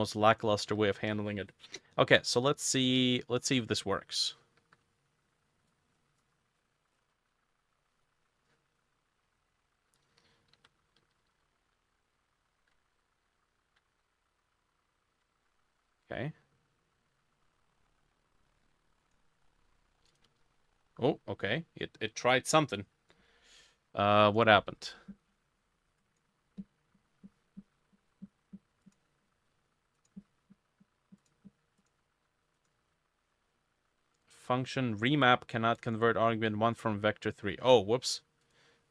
most lackluster way of handling it. Okay, so let's see if this works. Okay. Oh, okay. It tried something. What happened? Function remap cannot convert argument 1 from vector 3. Oh, whoops.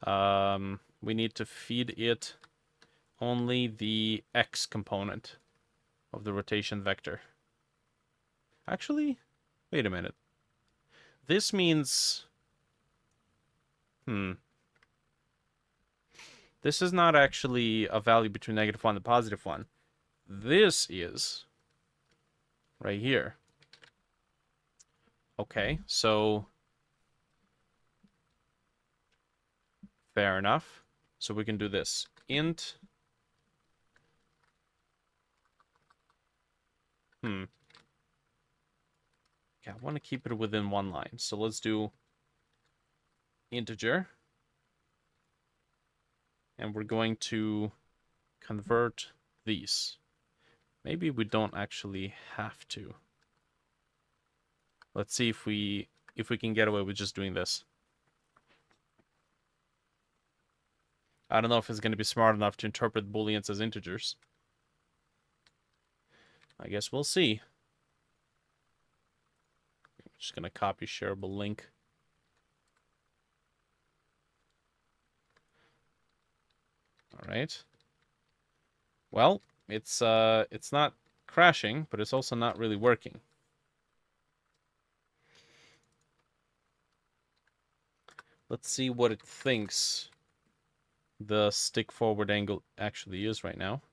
We need to feed it only the x component of the rotation vector. Actually, wait a minute. This means... This is not actually a value between -1 and +1. This is right here. Okay, so fair enough. So we can do this. Int. Yeah, I want to keep it within one line. So let's do integer. And we're going to convert these. Maybe we don't actually have to. Let's see if we can get away with just doing this. I don't know if it's going to be smart enough to interpret booleans as integers. I guess we'll see. I'm just going to copy shareable link. All right. Well, it's not crashing, but it's also not really working. Let's see what it thinks the stick forward angle actually is right now.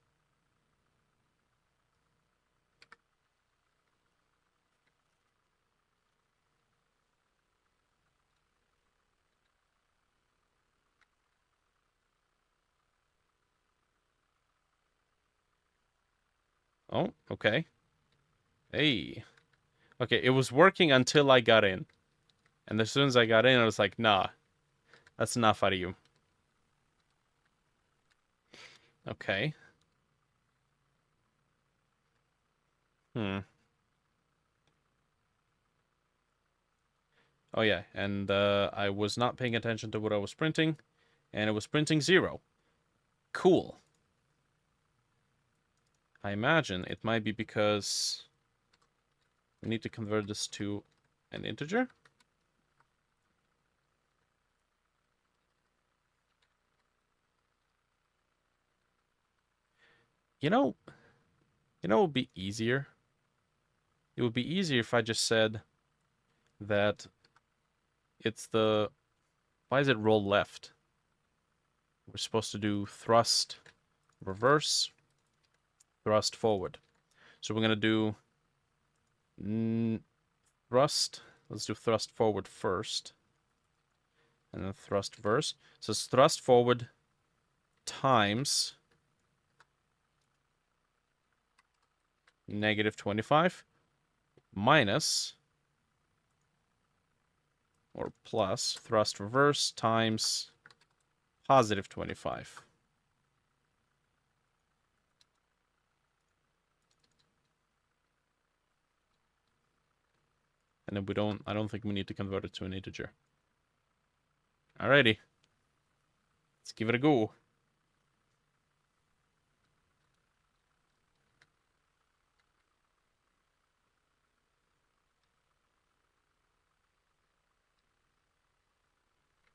Oh, okay. Hey. Okay, it was working until I got in. And as soon as I got in, I was like, nah, that's enough out of you. Okay. Oh yeah, and I was not paying attention to what I was printing, and it was printing 0. Cool. I imagine it might be because we need to convert this to an integer. You know it would be easier? It would be easier if I just said that it's the... Why is it roll left? We're supposed to do thrust reverse, thrust forward. So we're going to do thrust. Let's do thrust forward first. And then thrust reverse. So it's thrust forward times -25 minus or plus thrust reverse times +25. And then I don't think we need to convert it to an integer. Alrighty. Let's give it a go.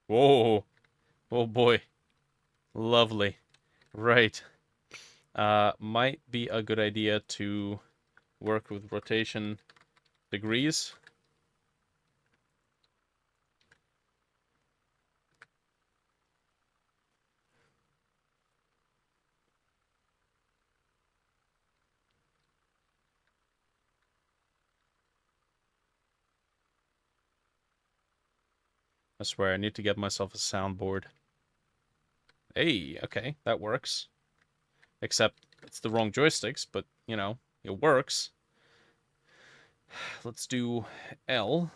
Whoa. Oh boy. Lovely. Right. Might be a good idea to work with rotation degrees. I swear, I need to get myself a soundboard. Hey, okay, that works. Except it's the wrong joysticks, but, you know, it works. Let's do L.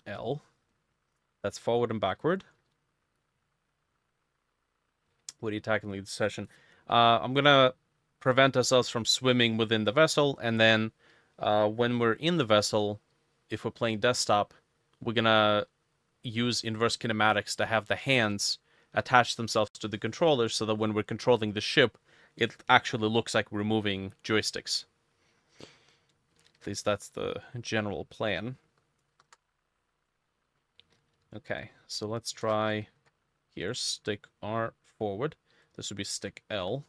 L. That's forward and backward. What are you tackling this session? I'm gonna prevent ourselves from swimming within the vessel, and then when we're in the vessel, if we're playing desktop, we're gonna use inverse kinematics to have the hands attach themselves to the controller so that when we're controlling the ship, it actually looks like we're moving joysticks. At least that's the general plan. Okay, so let's try here, stick R forward. This would be stick L.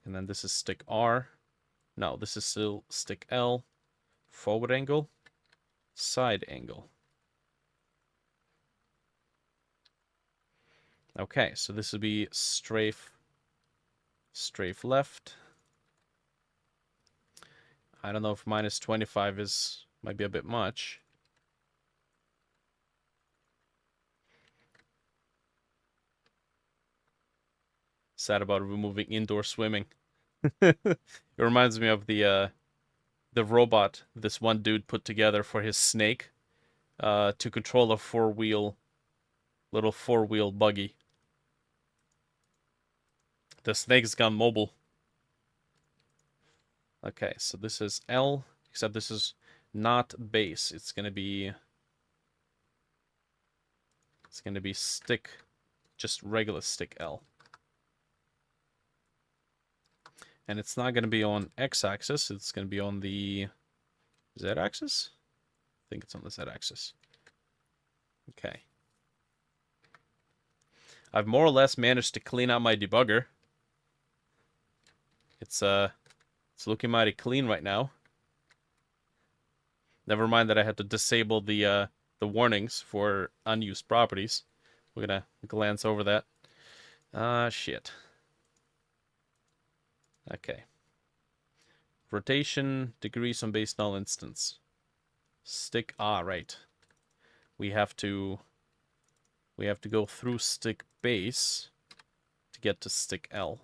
And then this is stick R. No, this is still stick L. Forward angle, side angle. Okay, so this would be strafe left. I don't know if minus 25 might be a bit much. Sad about removing indoor swimming. It reminds me of the robot this one dude put together for his snake to control a little four-wheel buggy. The snake's gone mobile. Okay, so this is L, except this is not base. It's gonna be stick, just regular stick L. And it's not gonna be on X-axis, it's gonna be on the Z-axis? I think it's on the Z-axis. Okay. I've more or less managed to clean out my debugger. It's looking mighty clean right now. Never mind that I had to disable the warnings for unused properties. We're gonna glance over that. Shit. Okay. Rotation, degrees on base null instance. Stick, right. We have to go through stick base to get to stick L.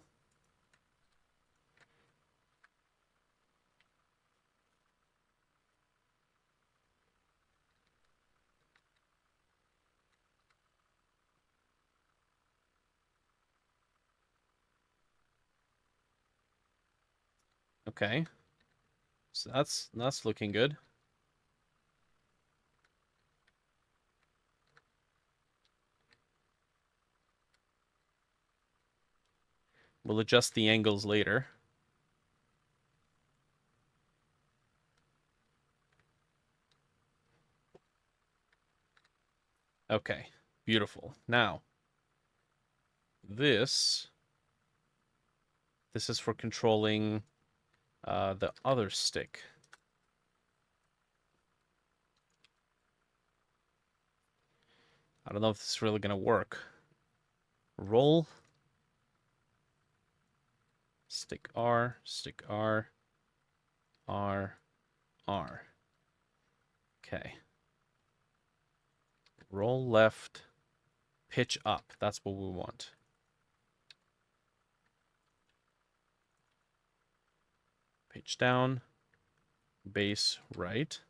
Okay. So that's looking good. We'll adjust the angles later. Okay, beautiful. Now, this is for controlling the other stick. I don't know if this is really gonna work. Roll. Stick R, R, R. Okay. Roll left, pitch up. That's what we want. Pitch down, base right,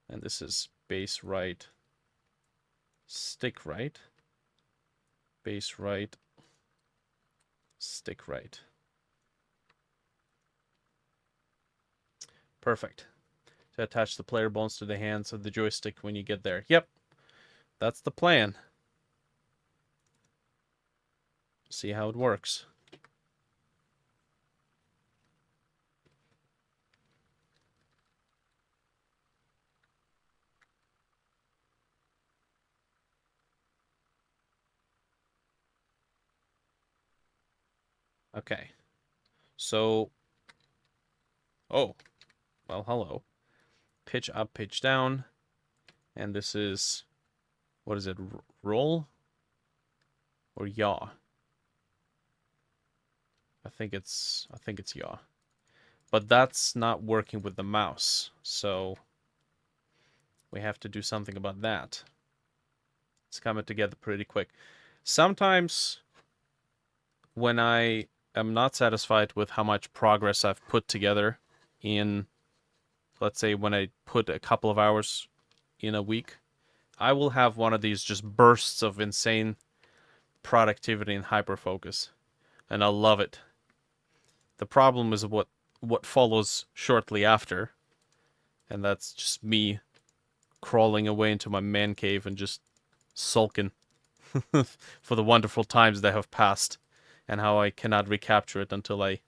and this is base right, stick right, base right, stick right. Perfect. To attach the player bones to the hands of the joystick when you get there. Yep, that's the plan. See how it works. Okay. So, oh, well, hello. Pitch up, pitch down. And this is, what is it, roll or yaw? I think it's yaw. But that's not working with the mouse, so we have to do something about that. It's coming together pretty quick. Sometimes when I am not satisfied with how much progress I've put together in, let's say, when I put a couple of hours in a week, I will have one of these just bursts of insane productivity and hyperfocus, and I love it. The problem is what follows shortly after, and that's just me crawling away into my man cave and just sulking for the wonderful times that have passed, and how I cannot recapture it until I,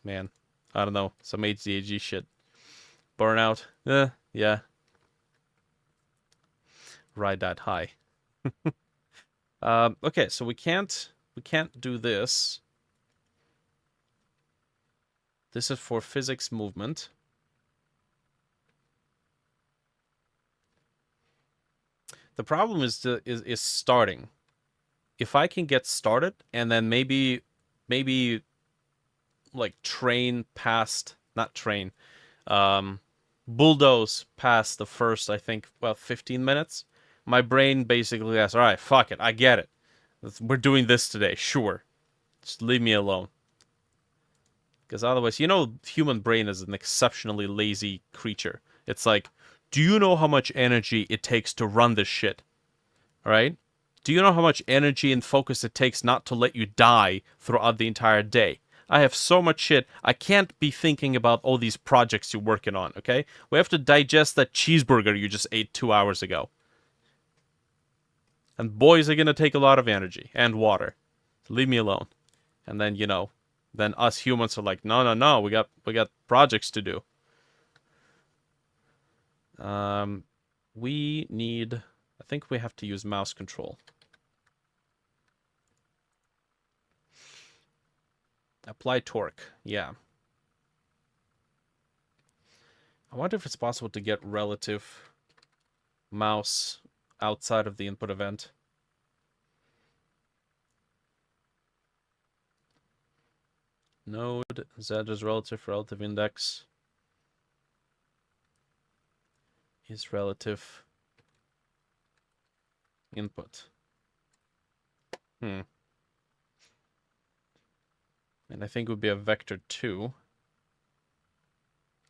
man, I don't know, some HDAG shit, burnout, yeah, ride that high. Okay, so we can't do this. This is for physics movement. The problem is starting. If I can get started and then maybe like train past, not train, bulldoze past the first, I think, well, 15 minutes, my brain basically says, all right, fuck it, I get it. We're doing this today, sure. Just leave me alone. Because otherwise, human brain is an exceptionally lazy creature. It's like, do you know how much energy it takes to run this shit? All right? Do you know how much energy and focus it takes not to let you die throughout the entire day? I have so much shit. I can't be thinking about all these projects you're working on, okay? We have to digest that cheeseburger you just ate 2 hours ago. And boys are going to take a lot of energy and water. Leave me alone. And then, then us humans are like, no, we got projects to do. We need, I think we have to use mouse control. Apply torque, yeah. I wonder if it's possible to get relative mouse outside of the input event. Node Z is relative index is relative input. And I think it would be a vector 2.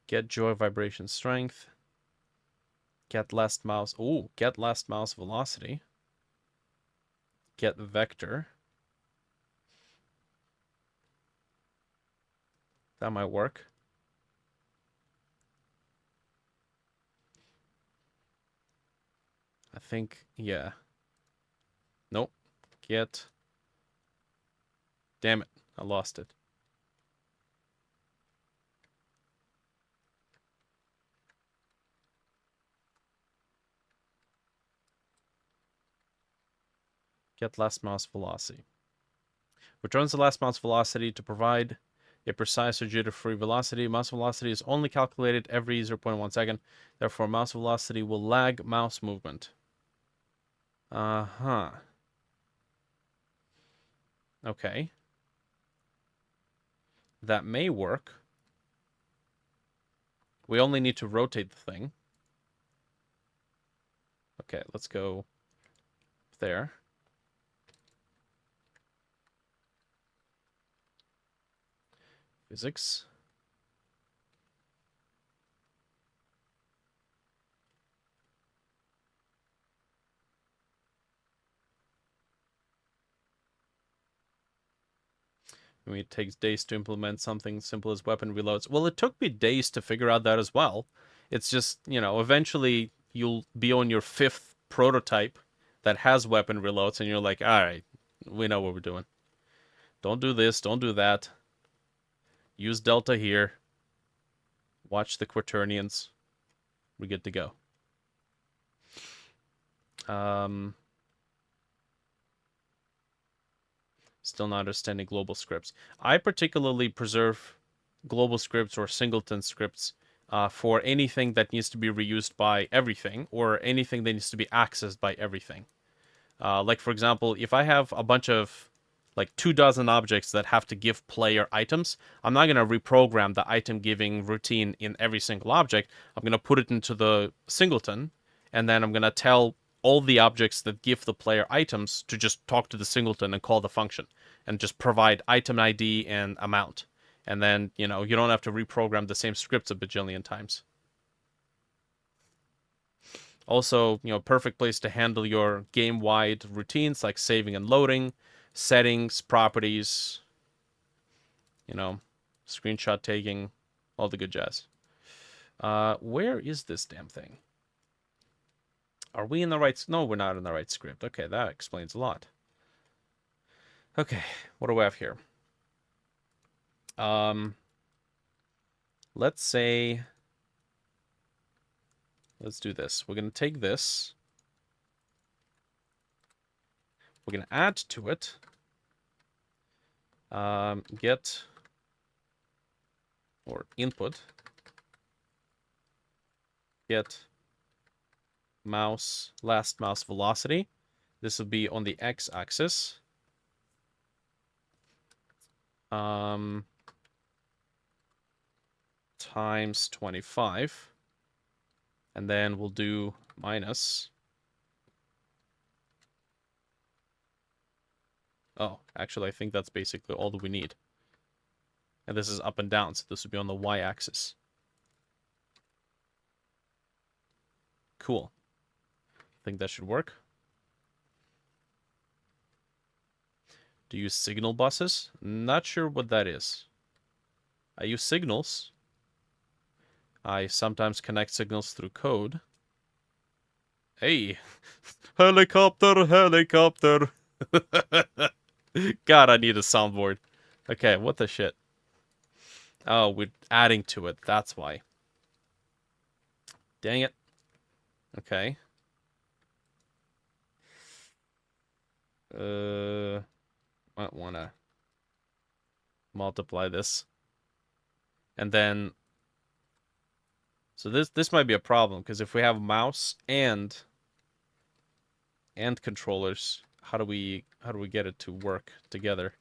Get joy vibration strength. Get last mouse. Oh, get last mouse velocity. Get vector. That might work. I think, yeah. Nope. Get. Damn it. I lost it. Get last mouse velocity. Returns the last mouse velocity to provide a precise or jitter-free velocity. Mouse velocity is only calculated every 0.1 second. Therefore, mouse velocity will lag mouse movement. Uh-huh. Okay. That may work. We only need to rotate the thing. Okay, let's go there. Physics. I mean, it takes days to implement something simple as weapon reloads. Well, it took me days to figure out that as well. It's just, eventually you'll be on your 5th prototype that has weapon reloads, and you're like, all right, we know what we're doing. Don't do this, don't do that. Use delta here. Watch the Quaternions. We're good to go. Still not understanding global scripts. I particularly preserve global scripts or singleton scripts for anything that needs to be reused by everything, or anything that needs to be accessed by everything. Like, for example, if I have a bunch of like 24 objects that have to give player items, I'm not going to reprogram the item giving routine in every single object. I'm going to put it into the singleton, and then I'm going to tell all the objects that give the player items to just talk to the singleton and call the function and just provide item ID and amount. And then, you don't have to reprogram the same scripts a bajillion times. Also, perfect place to handle your game-wide routines like saving and loading, settings, properties, screenshot taking, all the good jazz. Where is this damn thing? Are we in the right... No, we're not in the right script. Okay, that explains a lot. Okay, what do we have here? Let's say... Let's do this. We're going to take this. We're going to add to it. Get... Or input. Get... last mouse velocity. This will be on the x-axis. Times 25. And then we'll do minus. Oh, actually, I think that's basically all that we need. And this is up and down, so this would be on the y-axis. Cool. I think that should work. Do you use signal buses? Not sure what that is. I use signals. I sometimes connect signals through code. Hey! Helicopter, helicopter! God, I need a soundboard. Okay, what the shit? Oh, we're adding to it. That's why. Dang it. Okay. Might want to multiply this. And then... So this might be a problem, because if we have mouse and controllers, how do we get it to work together?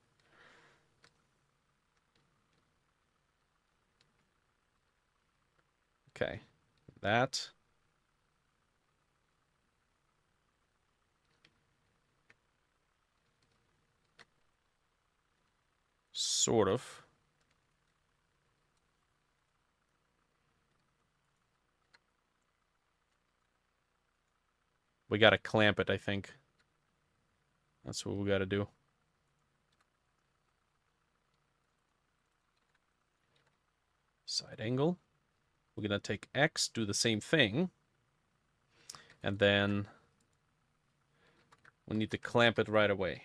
Okay. That... Sort of. We gotta clamp it, I think. That's what we gotta do. Side angle. We're gonna take X, do the same thing. And then we need to clamp it right away.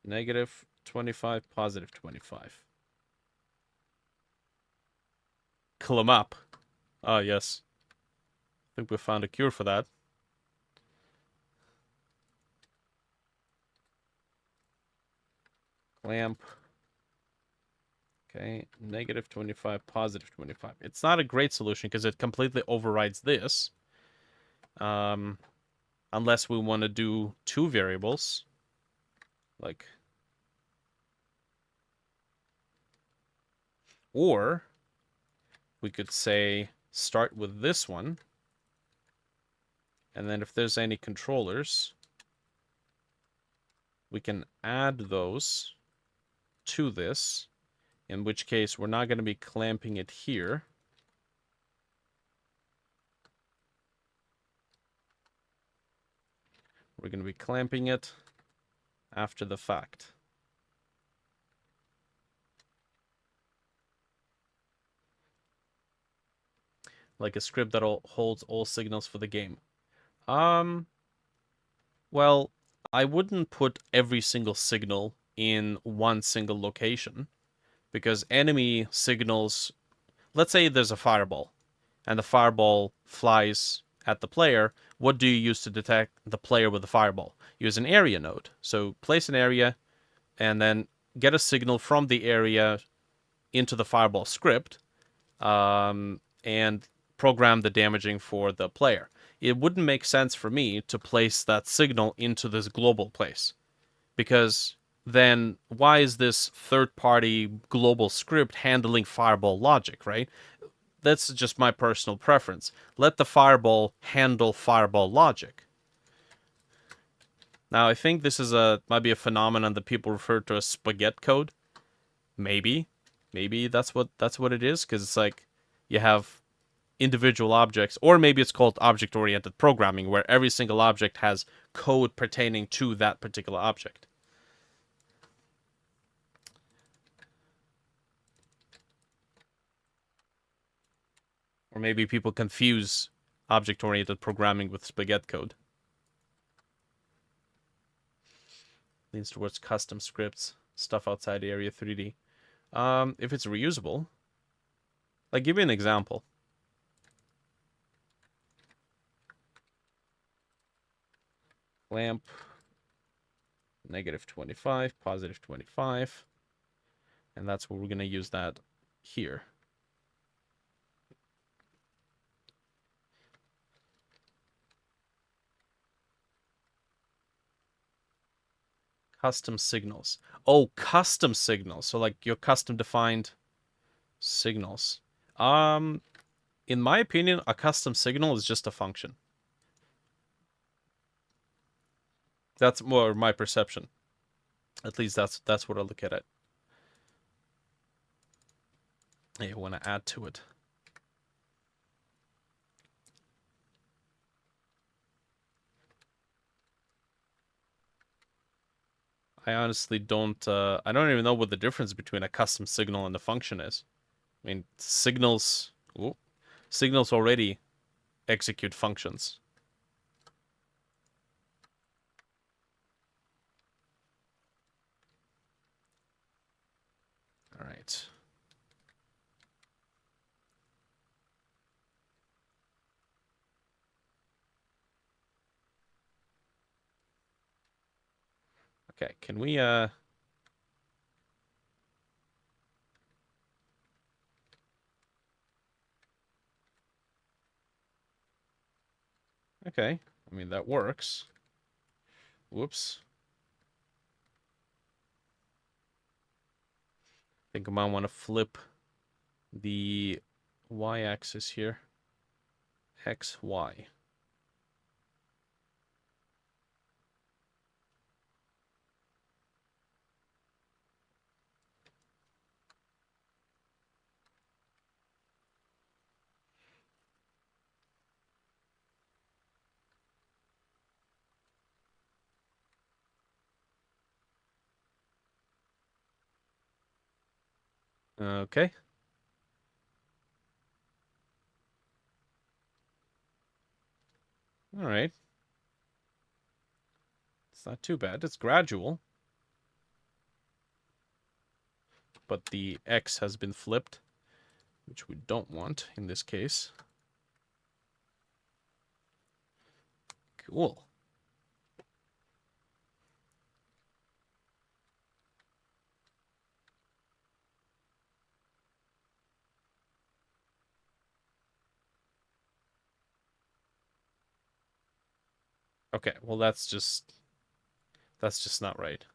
Negative 25, positive 25. Clamp up. Ah, yes. I think we found a cure for that. Clamp. Okay, negative 25, positive 25. It's not a great solution because it completely overrides this. Unless we want to do two variables. Like... Or we could say start with this one. And then if there's any controllers, we can add those to this. In which case, we're not going to be clamping it here. We're going to be clamping it after the fact. Like a script that holds all signals for the game. Well, I wouldn't put every single signal in one single location. Because enemy signals... Let's say there's a fireball. And the fireball flies at the player. What do you use to detect the player with the fireball? Use an area node. So place an area and then get a signal from the area into the fireball script. And program the damaging for the player. It wouldn't make sense for me to place that signal into this global place. Because then why is this third-party global script handling fireball logic, right? that's just my personal preference. Let the fireball handle fireball logic. Now, I think this is might be a phenomenon that people refer to as spaghetti code. Maybe that's what it is, because it's like you have individual objects, or maybe it's called object-oriented programming, where every single object has code pertaining to that particular object. Or maybe people confuse object-oriented programming with spaghetti code. Leans towards custom scripts, stuff outside Area 3D. If it's reusable, like, give me an example. Lamp, -25, +25. And that's what we're going to use that here. Custom signals. Oh, custom signals. So like your custom defined signals. In my opinion, a custom signal is just a function. That's more my perception. At least that's what I look at it. I want to add to it. I honestly don't. I don't even know what the difference between a custom signal and a function is. I mean, signals. Ooh, signals already execute functions. All right. Okay, can we okay, I mean that works. Whoops. I think I might want to flip the y-axis here. X, Y. Okay. All right. It's not too bad. It's gradual. But the X has been flipped, which we don't want in this case. Cool. Okay, well that's just not right.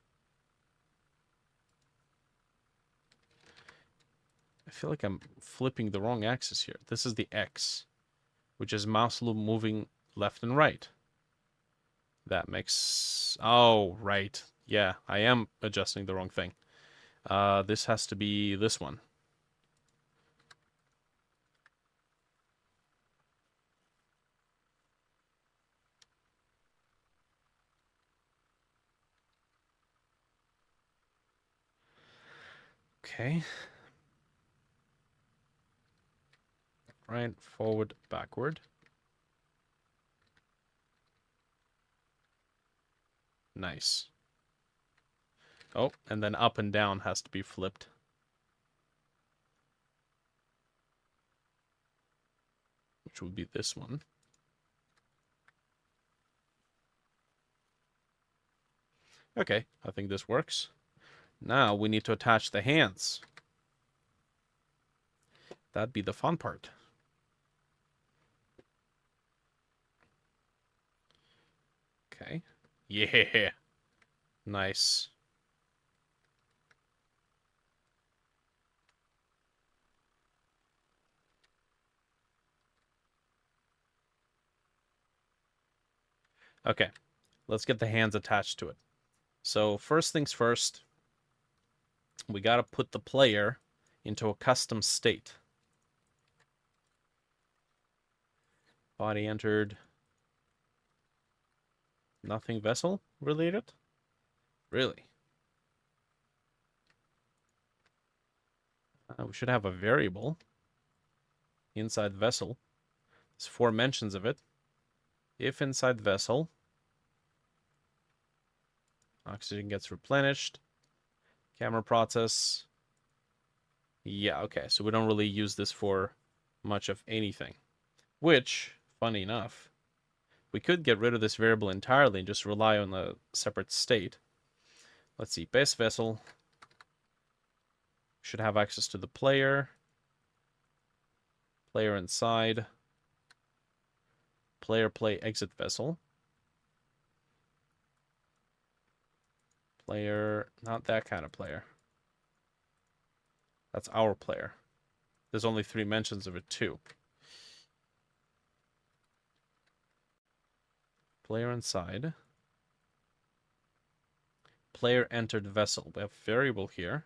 I feel like I'm flipping the wrong axis here. This is the X, which is mouse loop moving left and right. That makes... Oh, right. Yeah, I am adjusting the wrong thing. This has to be this one. Okay. Right, forward, backward. Nice. Oh, and then up and down has to be flipped. Which would be this one. Okay, I think this works. Now we need to attach the hands. That'd be the fun part. Okay. Yeah. Nice. Okay, let's get the hands attached to it. So first things first, we gotta put the player into a custom state. Body entered. Nothing vessel related? Really? We should have a variable inside vessel. There's 4 mentions of it. If inside vessel, oxygen gets replenished. Camera process. Yeah, okay. So we don't really use this for much of anything. Which, funny enough, we could get rid of this variable entirely and just rely on a separate state. Let's see. Base vessel should have access to the player. Player inside. Player play exit vessel. Player, not that kind of player. That's our player. There's only 3 mentions of it too. Player inside. Player entered vessel. We have variable here.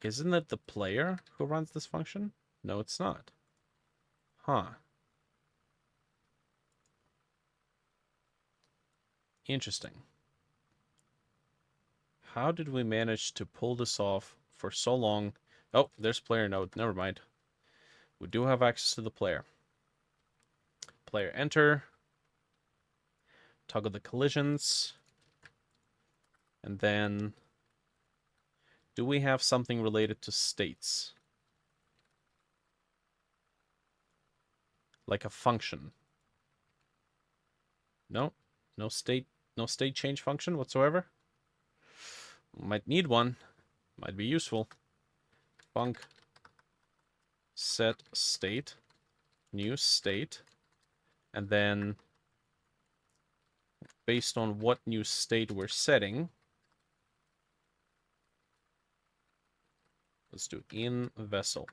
Isn't it the player who runs this function? No, it's not. Huh. Interesting. How did we manage to pull this off for so long? Oh, there's player node. Never mind. We do have access to the player. Player enter. Toggle the collisions. And then, do we have something related to states? Like a function? No? No state change function whatsoever? Might need one. Might be useful. Func set state. New state. And then, based on what new state we're setting, let's do in vessel.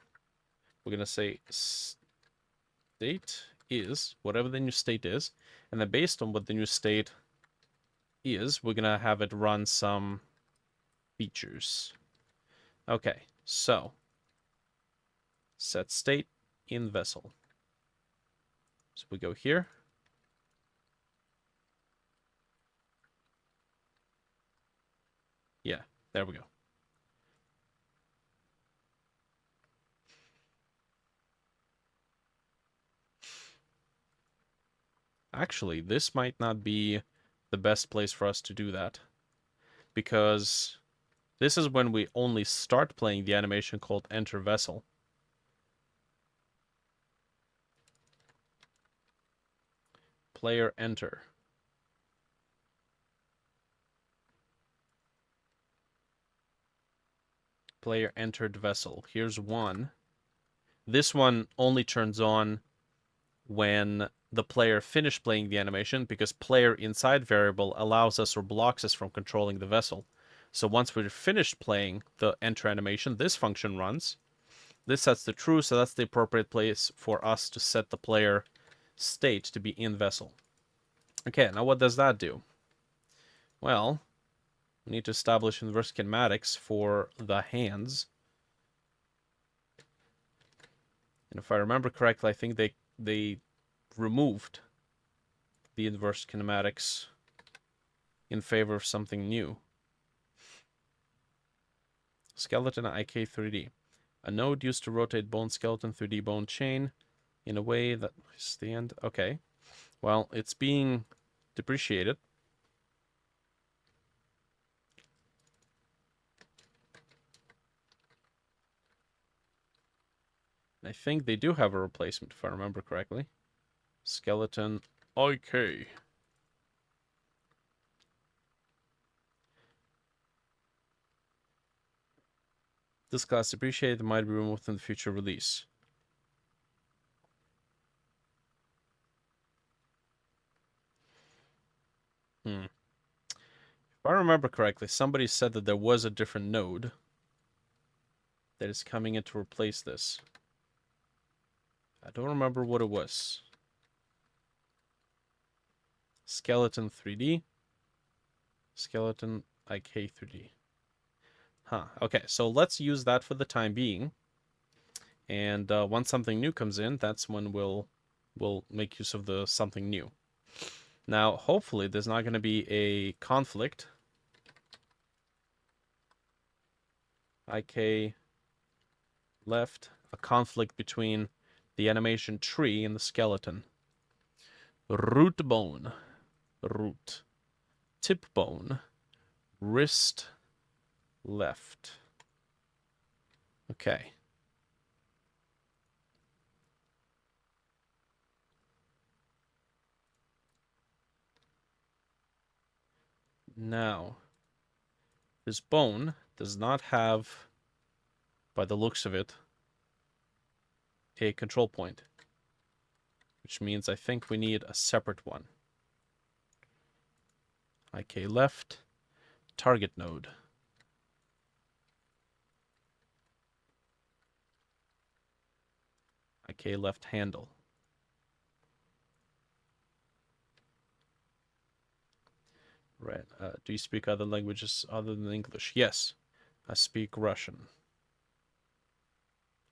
We're going to say state is whatever the new state is. And then based on what the new state is, we're going to have it run some features. Okay, so set state in vessel. So we go here. Yeah, there we go. Actually, this might not be the best place for us to do that, because this is when we only start playing the animation called enter vessel. Player enter. Player entered vessel. Here's one. This one only turns on when the player finished playing the animation, because player inside variable allows us or blocks us from controlling the vessel. So once we're finished playing the enter animation, this function runs. This sets the true, so that's the appropriate place for us to set the player state to be in vessel. Okay, now what does that do? Well, we need to establish inverse kinematics for the hands. And if I remember correctly, I think they removed the inverse kinematics in favor of something new. Skeleton IK3D. A node used to rotate bone skeleton 3D bone chain in a way that is the end. Okay. Well, it's being depreciated. I think they do have a replacement, if I remember correctly. Skeleton IK. This class depreciated might be removed in the future release. If I remember correctly, somebody said that there was a different node that is coming in to replace this. I don't remember what it was. Skeleton 3D. Skeleton IK 3D. Huh. Okay, so let's use that for the time being. And once something new comes in, that's when we'll make use of the something new. Now, hopefully, there's not going to be a conflict. IK left, a conflict between the animation tree and the skeleton. Root bone, root, tip bone, wrist left. Okay. Now, this bone does not have, by the looks of it, a control point, which means I think we need a separate one. IK left, target node. IK left handle. Right. Do you speak other languages other than English? Yes, I speak Russian.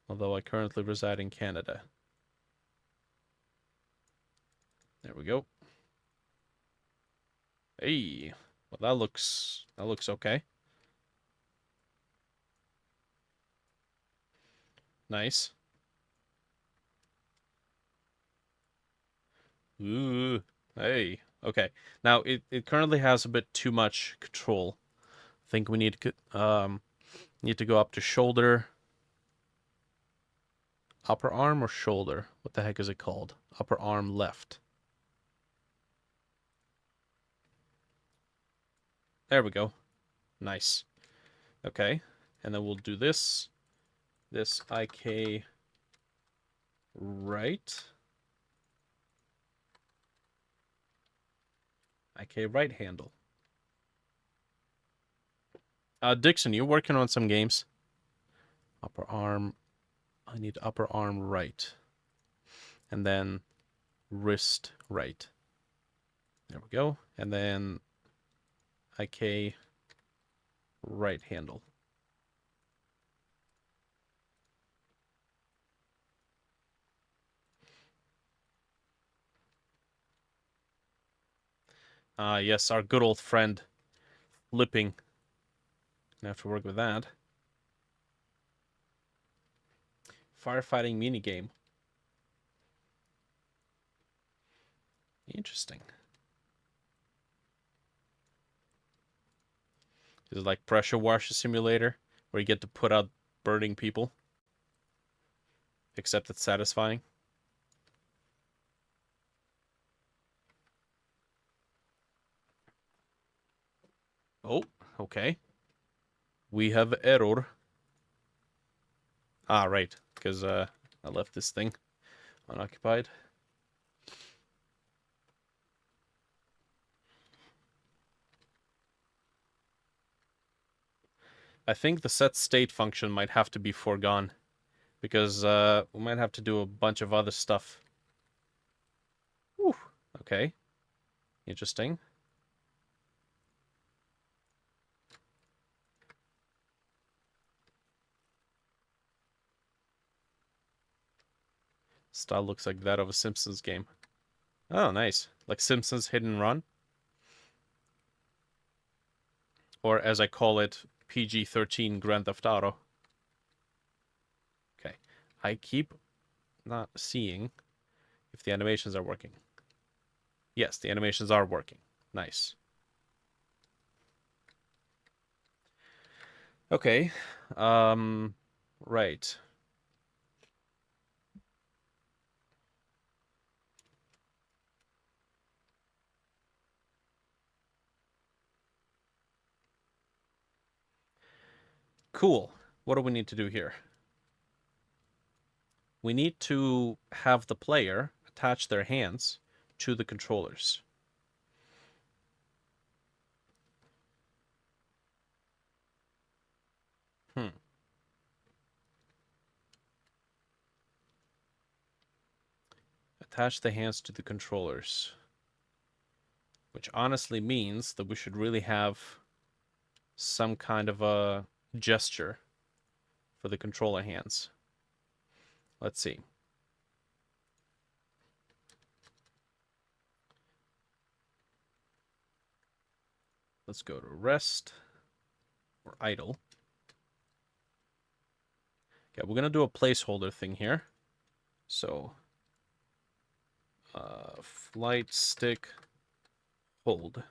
Although I currently reside in Canada. There we go. Hey, well that looks okay. Nice. Ooh, hey. Okay. Now it currently has a bit too much control. I think we need to go up to shoulder, upper arm or shoulder. What the heck is it called? Upper arm left. There we go. Nice. Okay. And then we'll do this. This IK right. IK right handle. Dixon, you're working on some games. Upper arm. I need upper arm right. And then wrist right. There we go. And then IK right handle. Yes, our good old friend flipping. Gonna have to work with that. Firefighting minigame. Interesting. Is it like pressure washer simulator where you get to put out burning people? Except it's satisfying. Oh, okay. We have error. Ah, right. Because I left this thing unoccupied. I think the set state function might have to be foregone. Because we might have to do a bunch of other stuff. Whew. Okay. Interesting. Style looks like that of a Simpsons game. Oh, nice. Like Simpsons Hit and Run. Or as I call it, PG-13 Grand Theft Auto. Okay. I keep not seeing if the animations are working. Yes, the animations are working. Nice. Okay. Right. Cool. What do we need to do here? We need to have the player attach their hands to the controllers. Hmm. Attach the hands to the controllers. which honestly means that we should really have some kind of a gesture for the controller hands. Let's see. Let's go to rest or idle. Okay, we're going to do a placeholder thing here. So, flight stick hold.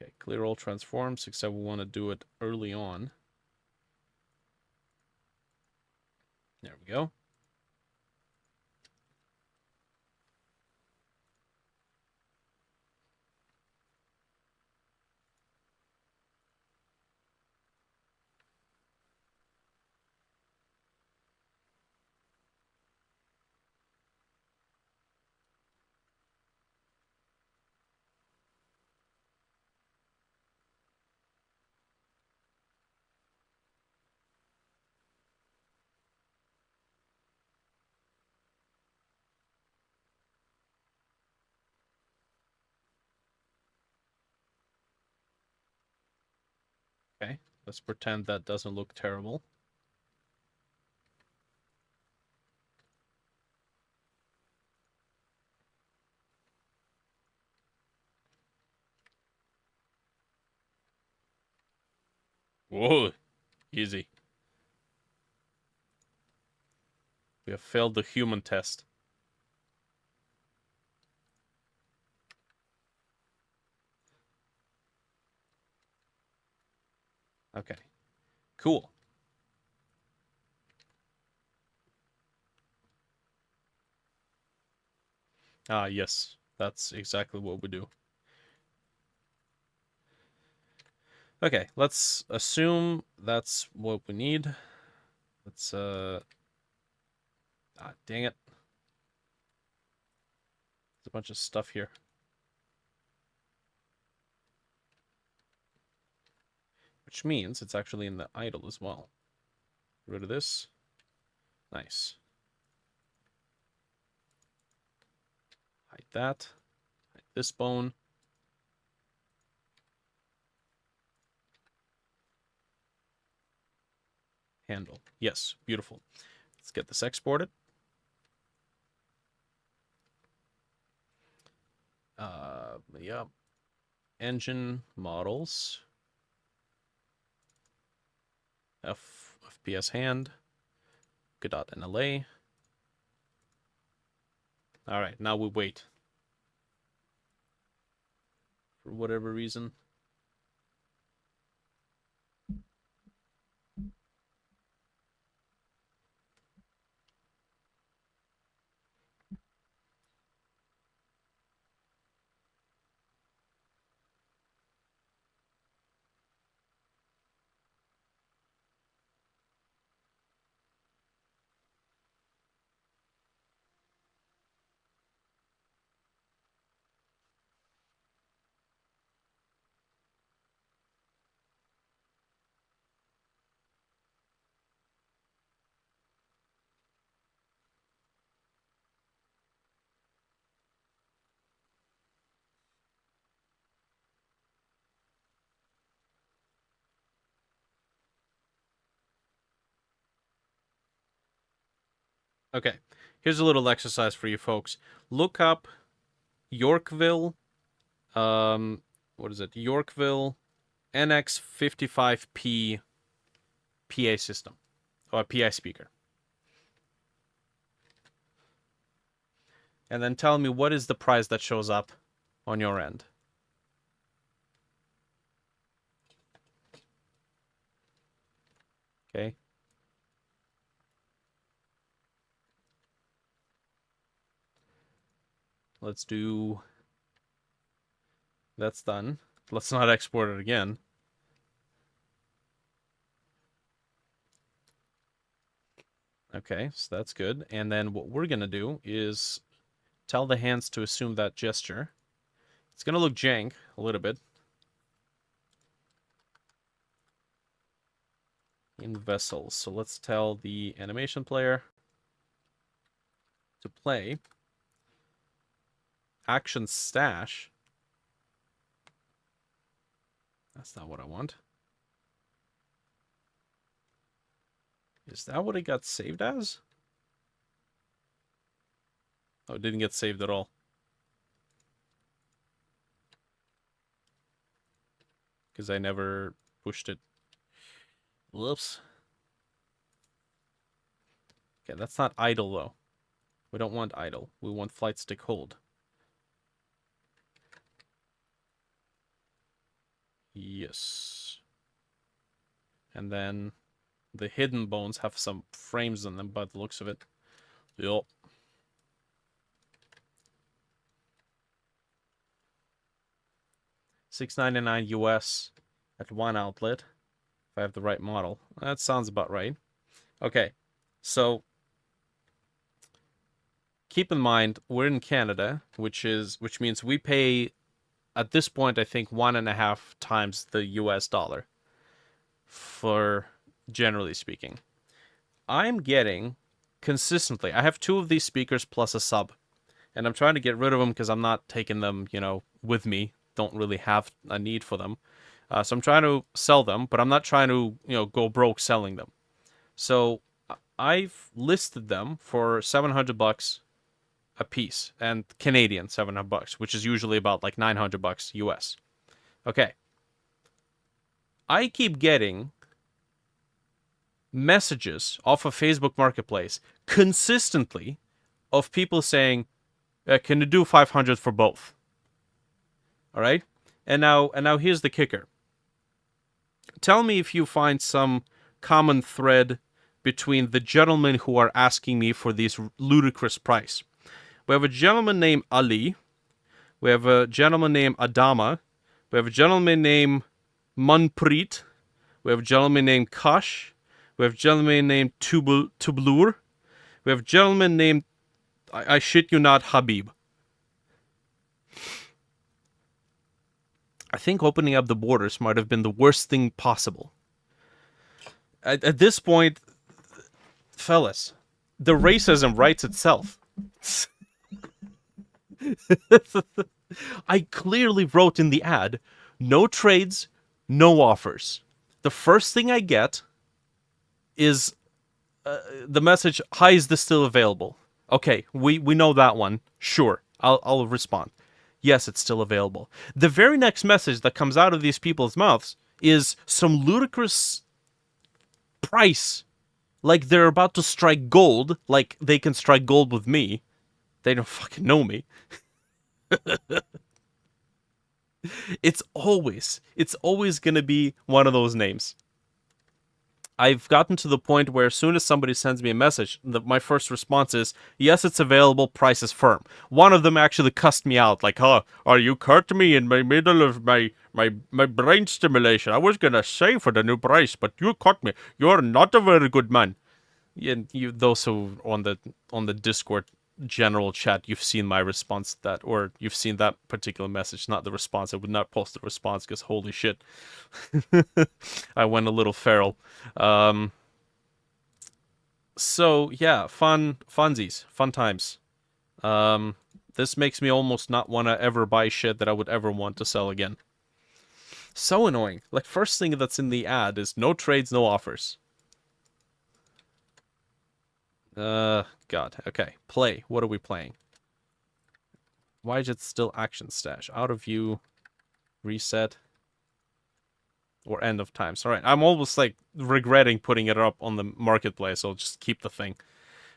Okay, clear all transforms, except we want to do it early on. There we go. Okay, let's pretend that doesn't look terrible. Whoa, easy. We have failed the human test. Okay, cool. Ah, yes, that's exactly what we do. Okay, let's assume that's what we need. Let's, dang it. There's a bunch of stuff here. Which means it's actually in the idle as well. Get rid of this. Nice. Hide that. Hide this bone. Handle. Yes, beautiful. Let's get this exported. Yeah. Engine models. FPS hand. Godot NLA. All right, now we wait. For whatever reason. Okay, here's a little exercise for you folks. Look up Yorkville, what is it? Yorkville NX55P PA system, or PI speaker. And then tell me what is the price that shows up on your end. Okay. Let's do... That's done. Let's not export it again. Okay, so that's good. And then what we're going to do is tell the hands to assume that gesture. It's going to look jank a little bit. in vessels. So let's tell the animation player to play action stash. That's not what I want. Is that what it got saved as? Oh, it didn't get saved at all. Because I never pushed it. Whoops. Okay, that's not idle, though. We don't want idle. We want flight stick hold. Yes. And then the hidden bones have some frames in them by the looks of it. Yup. $6.99 US at one outlet. If I have the right model. That sounds about right. Okay. So keep in mind we're in Canada, which means we pay at this point I think 1.5 times the US dollar for generally speaking. I'm getting consistently. I have 2 of these speakers plus a sub. And I'm trying to get rid of them because I'm not taking them, with me. Don't really have a need for them. So I'm trying to sell them, but I'm not trying to, go broke selling them. So I've listed them for $700 a piece, and Canadian $700, which is usually about like $900 US. Okay. I keep getting messages off of Facebook Marketplace consistently of people saying, can you do 500 for both? All right? And now here's the kicker. Tell me if you find some common thread between the gentlemen who are asking me for this ludicrous price. We have a gentleman named Ali. We have a gentleman named Adama. We have a gentleman named Manpreet. We have a gentleman named Kash. We have a gentleman named Tublur. We have a gentleman named, I shit you not, Habib. I think opening up the borders might have been the worst thing possible. At this point, fellas, the racism writes itself. I clearly wrote in the ad, no trades, no offers. The first thing I get is the message, hi, is this still available? Okay, we know that one. Sure, I'll respond. Yes, it's still available. The very next message that comes out of these people's mouths is some ludicrous price. Like they're about to strike gold, like they can strike gold with me. They don't fucking know me. It's always gonna be one of those names. I've gotten to the point where as soon as somebody sends me a message, my first response is, yes, it's available, price is firm. One of them actually cussed me out, like, oh, are you cutting me in the middle of my brain stimulation? I was gonna say for the new price, but you cut me. You're not a very good man. And you, those who on the Discord general chat, you've seen my response to that, or you've seen that particular message, not the response. I would not post the response because holy shit. I went a little feral. So yeah, funsies, fun times. This makes me almost not want to ever buy shit that I would ever want to sell again. So annoying. Like, first thing that's in the ad is no trades, no offers. God. Okay, play. What are we playing? Why is it still action stash? Out of view, reset, or end of times. All right, I'm almost like regretting putting it up on the marketplace. I'll just keep the thing.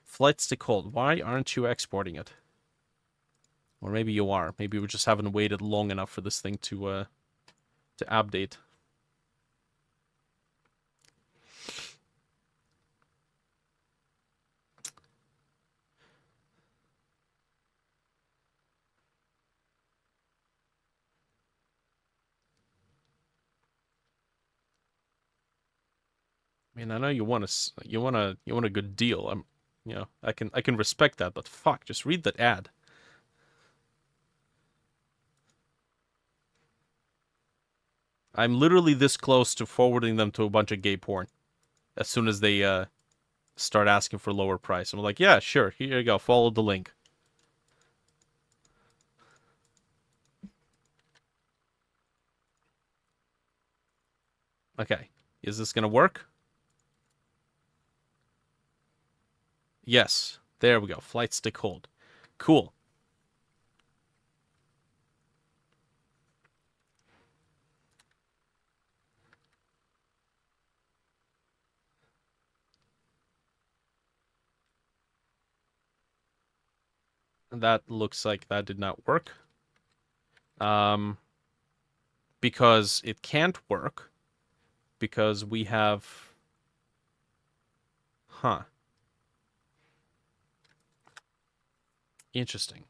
Flight stick hold. Why aren't you exporting it? Or maybe you are. Maybe we just haven't waited long enough for this thing to update. I mean, I know you want a good deal. I can respect that, but fuck, just read that ad. I'm literally this close to forwarding them to a bunch of gay porn. as soon as they start asking for lower price. I'm like, yeah, sure, here you go, follow the link. Okay, is this gonna work? Yes, there we go. Flight stick hold. Cool. That looks like that did not work. Um, because it can't work because we have, huh? Interesting.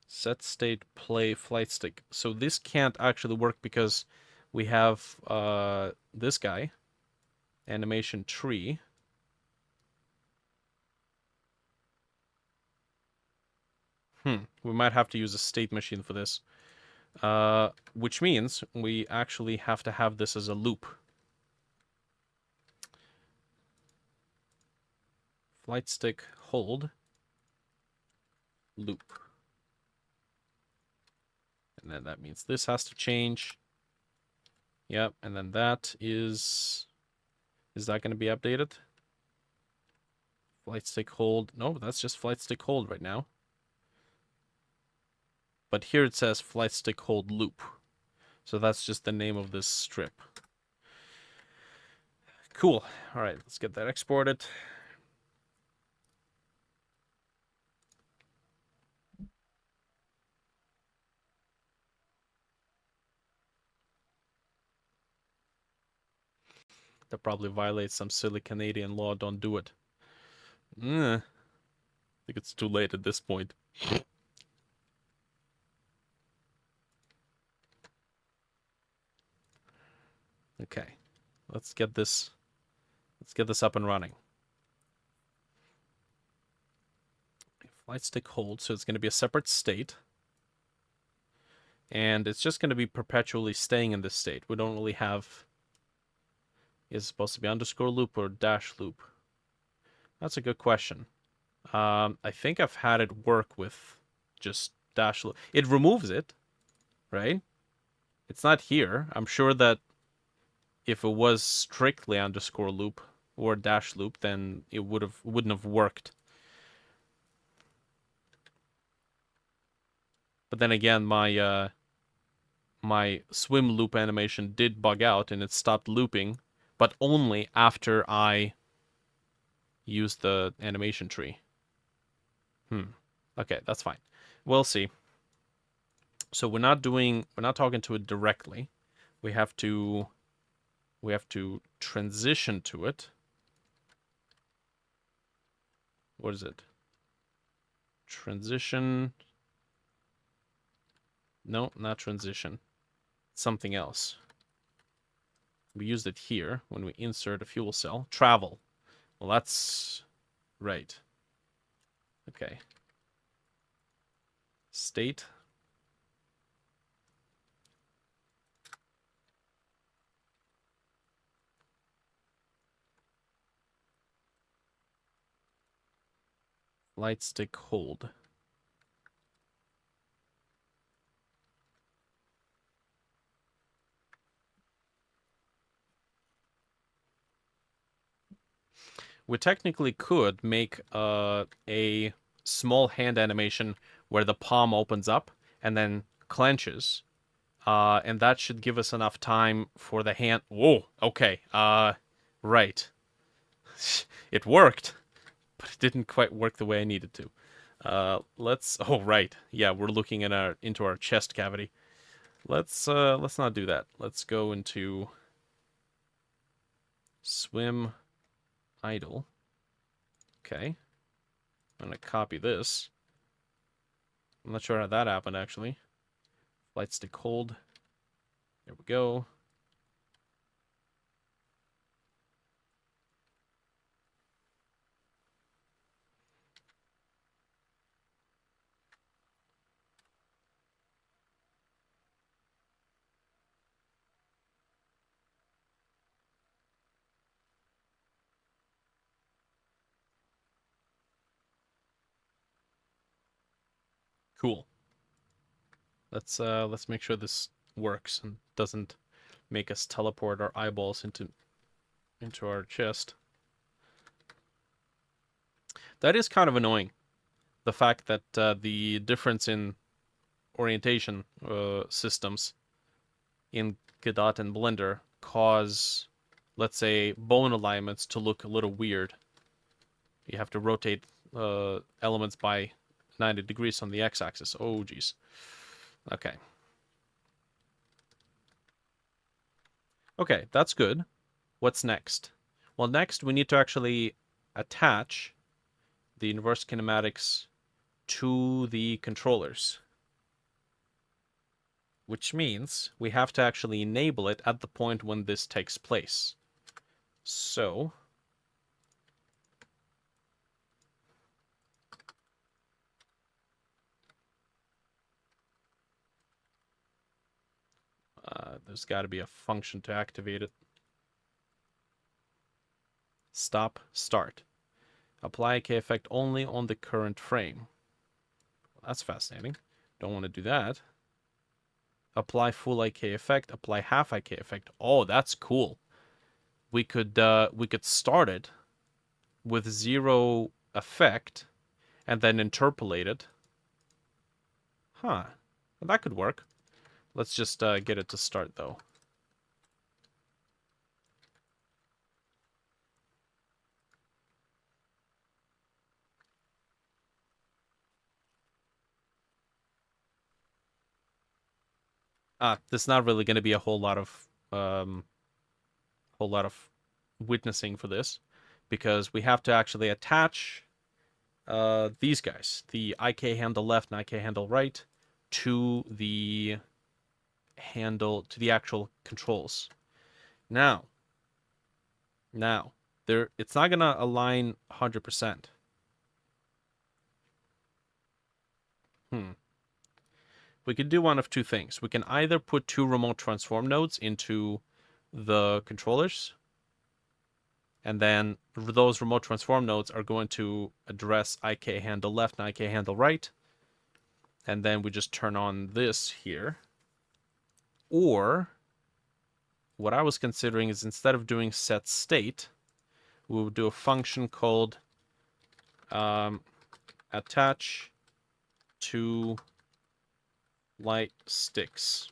Set state play flight stick. So this can't actually work because we have this guy, animation tree. We might have to use a state machine for this. Which means we actually have to have this as a loop. Flight stick hold loop. And then that means this has to change. Yep, and then that is that going to be updated? Flight stick hold. No, that's just flight stick hold right now. But here it says flight stick hold loop. So that's just the name of this strip. Cool. All right, let's get that exported. That probably violates some silly Canadian law. Don't do it. I think it's too late at this point. Okay, let's get this up and running. Flight stick hold, so it's going to be a separate state. And it's just going to be perpetually staying in this state. We don't really have... Is it supposed to be underscore loop or dash loop? That's a good question. I think I've had it work with just dash loop. It removes it, right? It's not here. I'm sure that if it was strictly underscore loop or dash loop, then it wouldn't have worked. But then again, my swim loop animation did bug out and it stopped looping, but only after I used the animation tree. Okay, that's fine. We'll see. So we're not talking to it directly. We have to transition to it. What is it? Transition. No, not transition. Something else. We used it here when we insert a fuel cell. Travel. Well, that's right. Okay. State. Light stick hold. We technically could make a small hand animation where the palm opens up and then clenches. And that should give us enough time for the hand. Whoa, okay. Right. It worked, but it didn't quite work the way I needed to. Let's. Oh, right. Yeah, we're looking at into our chest cavity. Let's not do that. Let's go into swim idle. Okay. I'm gonna copy this. I'm not sure how that happened actually. Flight stick hold. There we go. Cool. Let's make sure this works and doesn't make us teleport our eyeballs into our chest. That is kind of annoying. The fact that the difference in orientation systems in Godot and Blender cause, let's say, bone alignments to look a little weird. You have to rotate elements by 90 degrees on the x-axis. Oh, geez. Okay. Okay, that's good. What's next? Well, next we need to actually attach the inverse kinematics to the controllers, which means we have to actually enable it at the point when this takes place. So there's got to be a function to activate it. Stop, start. Apply a K effect only on the current frame. Well, that's fascinating. Don't want to do that. Apply full IK effect, apply half IK effect. Oh, that's cool. We could start it with 0 effect and then interpolate it. Huh. Well, that could work. Let's just get it to start though. There's not really going to be a whole lot of witnessing for this, because we have to actually attach these guys, the IK handle left and IK handle right, to the handle, to the actual controls. Now, it's not gonna align 100%. We could do one of two things. We can either put 2 remote transform nodes into the controllers, and then those remote transform nodes are going to address IK handle left and IK handle right, and then we just turn on this here. Or what I was considering is, instead of doing set state, we would do a function called attach to light sticks.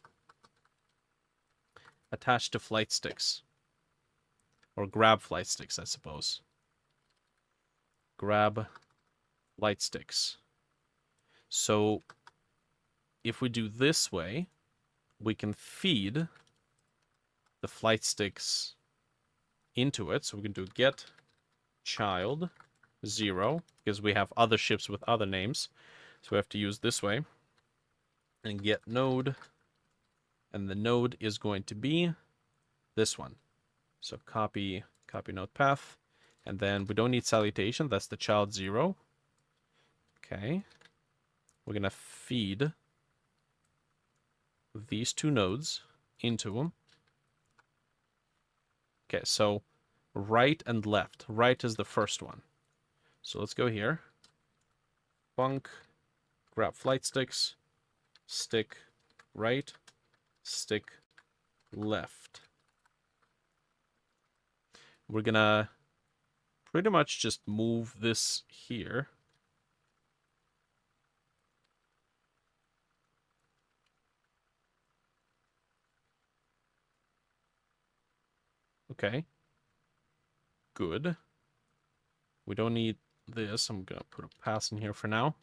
Attach to flight sticks. Or grab flight sticks, I suppose. Grab light sticks. So if we do this way, we can feed the flight sticks into it. So we can do get child 0, because we have other ships with other names. So we have to use this way. And get node. And the node is going to be this one. So copy node path. And then we don't need salutation. That's the child 0. Okay. We're going to feed these 2 nodes into them. Okay, so right and left. Right is the first one. So let's go here. Bunk. Grab flight sticks. Stick right. Stick left. We're gonna pretty much just move this here. Okay. Good. We don't need this. I'm gonna put a pass in here for now.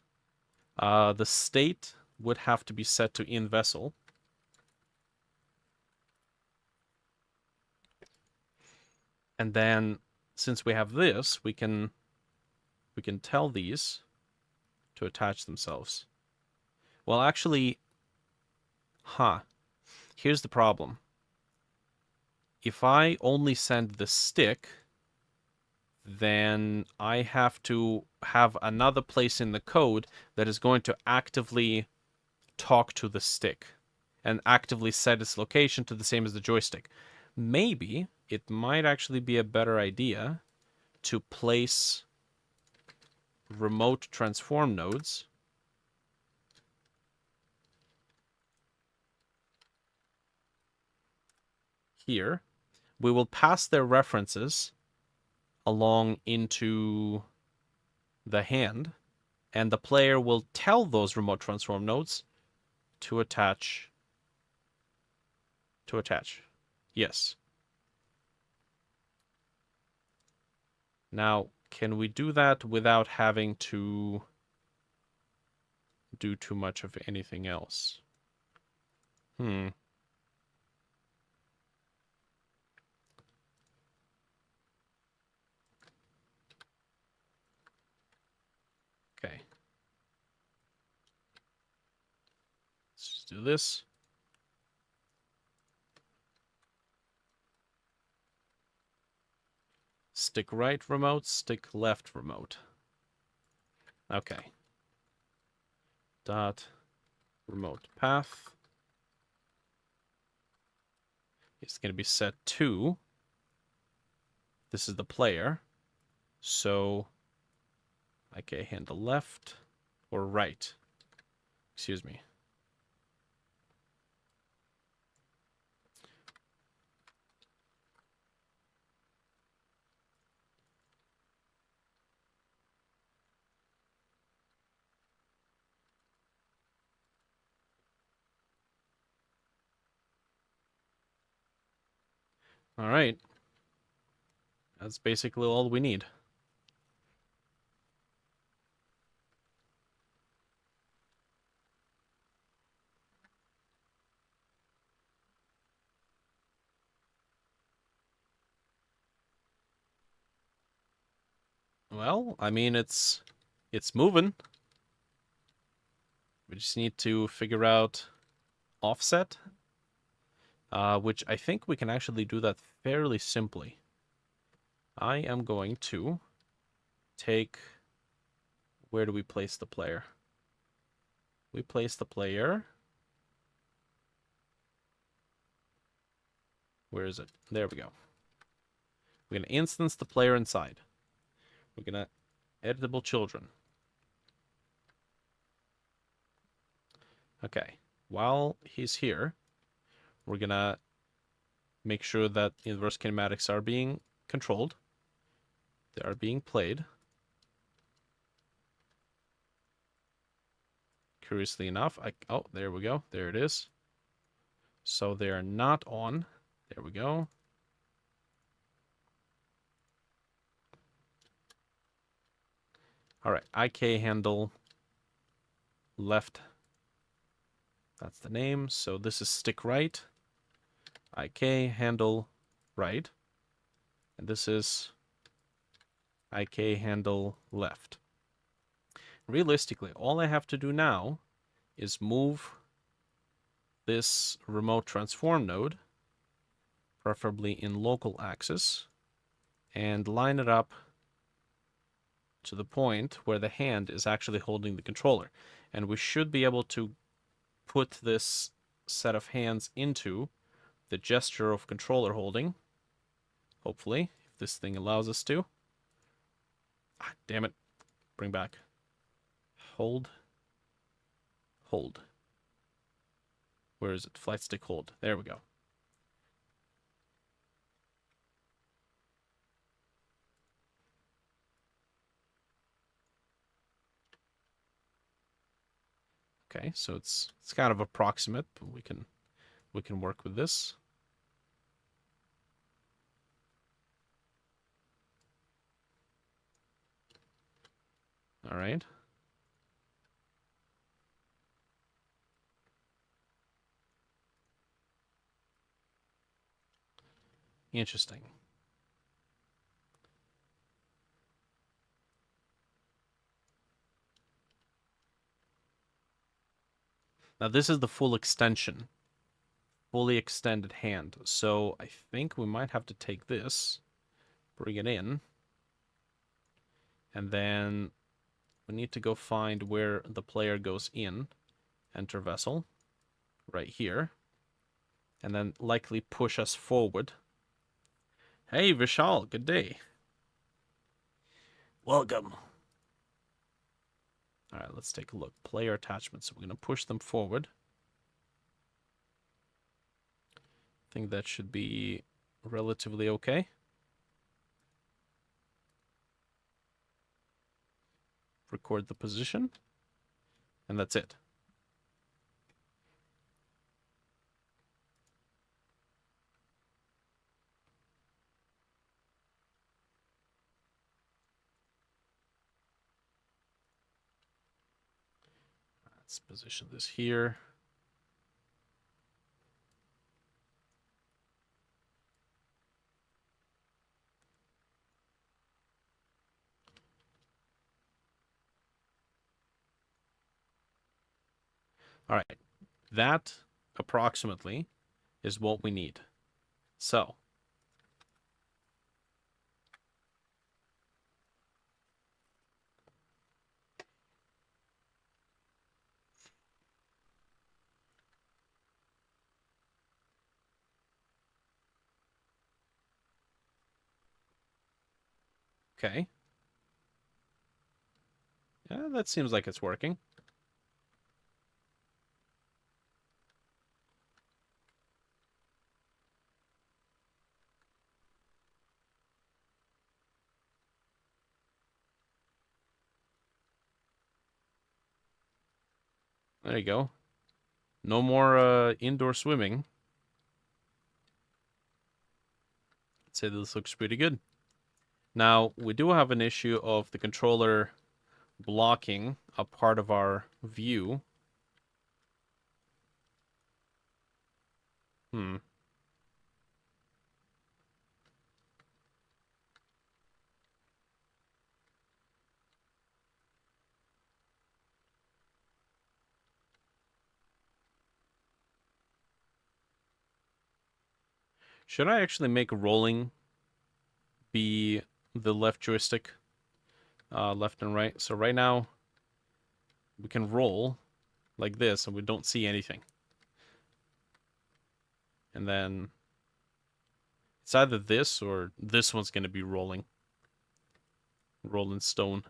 The state would have to be set to in vessel. And then, since we have this, we can tell these to attach themselves. Well, actually, here's the problem. If I only send the stick, then I have to have another place in the code that is going to actively talk to the stick and actively set its location to the same as the joystick. Maybe it might actually be a better idea to place remote transform nodes here. We will pass their references along into the hand, and the player will tell those remote transform nodes to attach. Yes. Now, can we do that without having to do too much of anything else? Okay. Let's just do this. Stick right remote, stick left remote. Okay. Dot remote path is going to be set to, this is the player, so IK handle left or right. Excuse me. All right. That's basically all we need. Well, I mean, it's moving. We just need to figure out offset, which I think we can actually do that fairly simply. I am going to take... Where do we place the player? We place the player... Where is it? There we go. We're going to instance the player inside. We're going to editable children. Okay. While he's here, we're going to make sure that inverse kinematics are being controlled. They are being played. Curiously enough, oh, there we go. There it is. So they're not on. There we go. All right, IK handle left. That's the name. So this is stick right. IK handle right. And this is IK handle left. Realistically, all I have to do now is move this remote transform node, preferably in local axis, and line it up to the point where the hand is actually holding the controller. And we should be able to put this set of hands into the gesture of controller holding. Hopefully, if this thing allows us to. Ah, damn it. Bring back. Hold. Hold. Where is it? Flight stick hold. There we go. Okay, so it's kind of approximate, but we can work with this. All right. Interesting. Now this is the full extension. Fully extended hand. So I think we might have to take this, bring it in, and then we need to go find where the player goes in. Enter vessel. Right here. And then likely push us forward. Hey, Vishal, good day. Welcome. All right, let's take a look. Player attachments. So we're going to push them forward. think that should be relatively okay. Record the position, and that's it. Let's position this here. All right, that approximately is what we need. So, okay. Yeah, that seems like it's working. There you go. No more indoor swimming. I'd say this looks pretty good. Now, we do have an issue of the controller blocking a part of our view. Hmm. Should I actually make rolling be the left joystick? Left and right. So right now, we can roll like this and we don't see anything. And then it's either this or this one's going to be rolling. Rolling stone.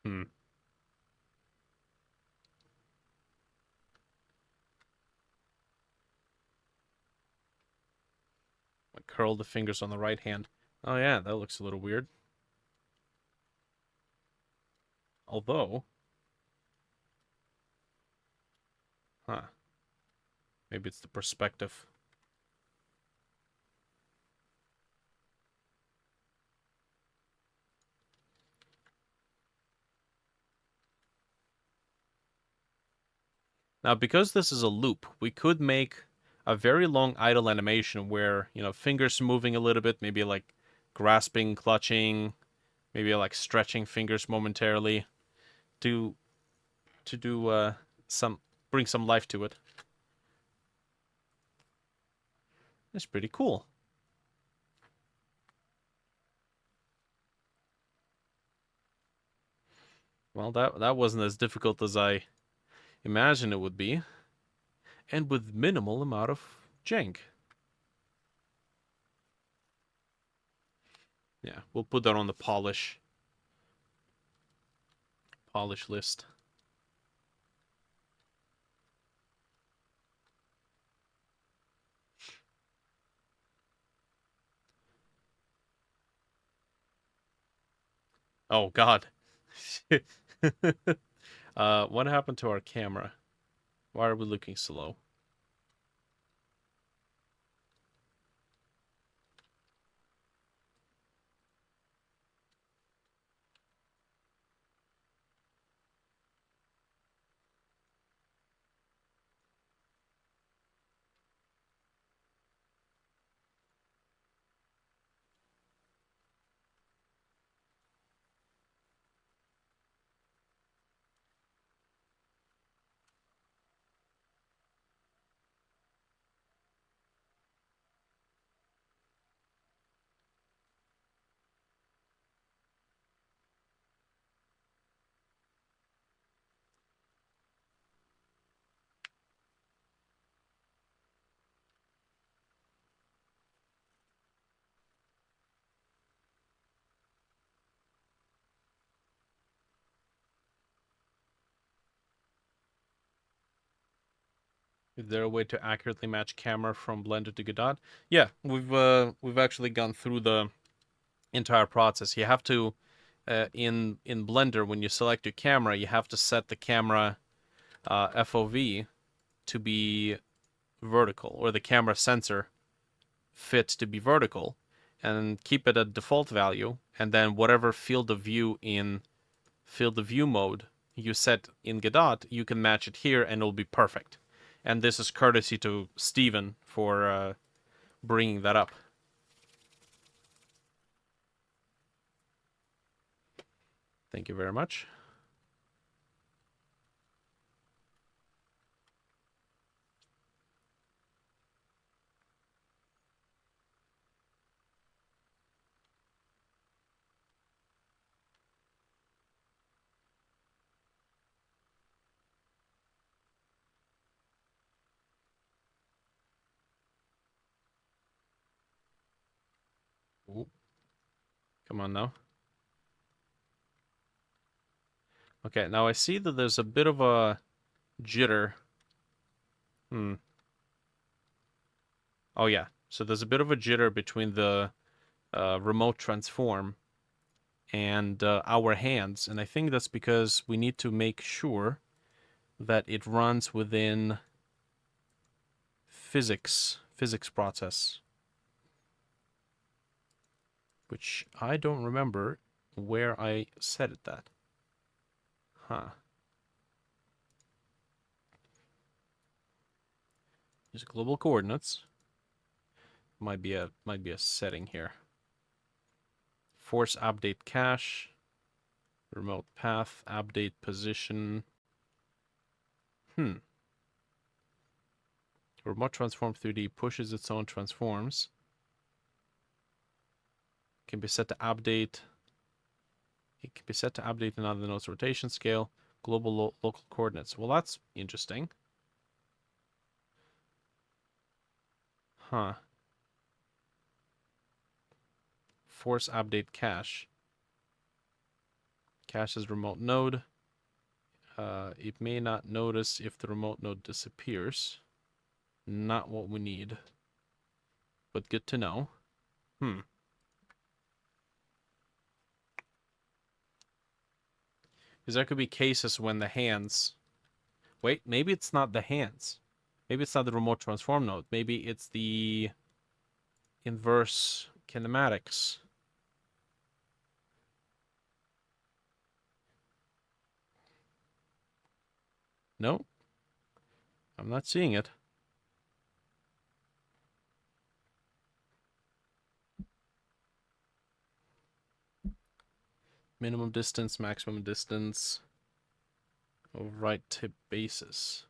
Hmm. I curl the fingers on the right hand. Oh yeah, that looks a little weird. Although, huh, maybe it's the perspective. Now, because this is a loop, we could make a very long idle animation where, fingers moving a little bit, maybe like grasping, clutching, maybe like stretching fingers momentarily to do some bring some life to it. It's pretty cool. Well, that wasn't as difficult as I imagined it would be, and with minimal amount of jank. Yeah, we'll put that on the polish list. Oh God. What happened to our camera? Why are we looking slow? Is there a way to accurately match camera from Blender to Godot? Yeah, we've actually gone through the entire process. You have to in Blender, when you select your camera, you have to set the camera FOV to be vertical, or the camera sensor fit to be vertical, and keep it at default value, and then whatever field of view in field of view mode you set in Godot, you can match it here and it'll be perfect. And this is courtesy to Steven for bringing that up. Thank you very much. Ooh. Come on now. Okay, now I see that there's a bit of a jitter. Oh yeah, so there's a bit of a jitter between the remote transform and our hands, and I think that's because we need to make sure that it runs within physics process, which I don't remember where I set it that. Huh. Use global coordinates. Might be a setting here. Force update cache. Remote path, update position. Remote transform 3D pushes its own transforms. Can be set to update. It can be set to update another node's rotation scale. Global local coordinates. Well, that's interesting. Huh. Force update cache. Cache is remote node. It may not notice if the remote node disappears. Not what we need. But good to know. Because there could be cases when the hands... Wait, maybe it's not the hands. Maybe it's not the remote transform node. Maybe it's the inverse kinematics. No, I'm not seeing it. Minimum distance, maximum distance of right tip basis.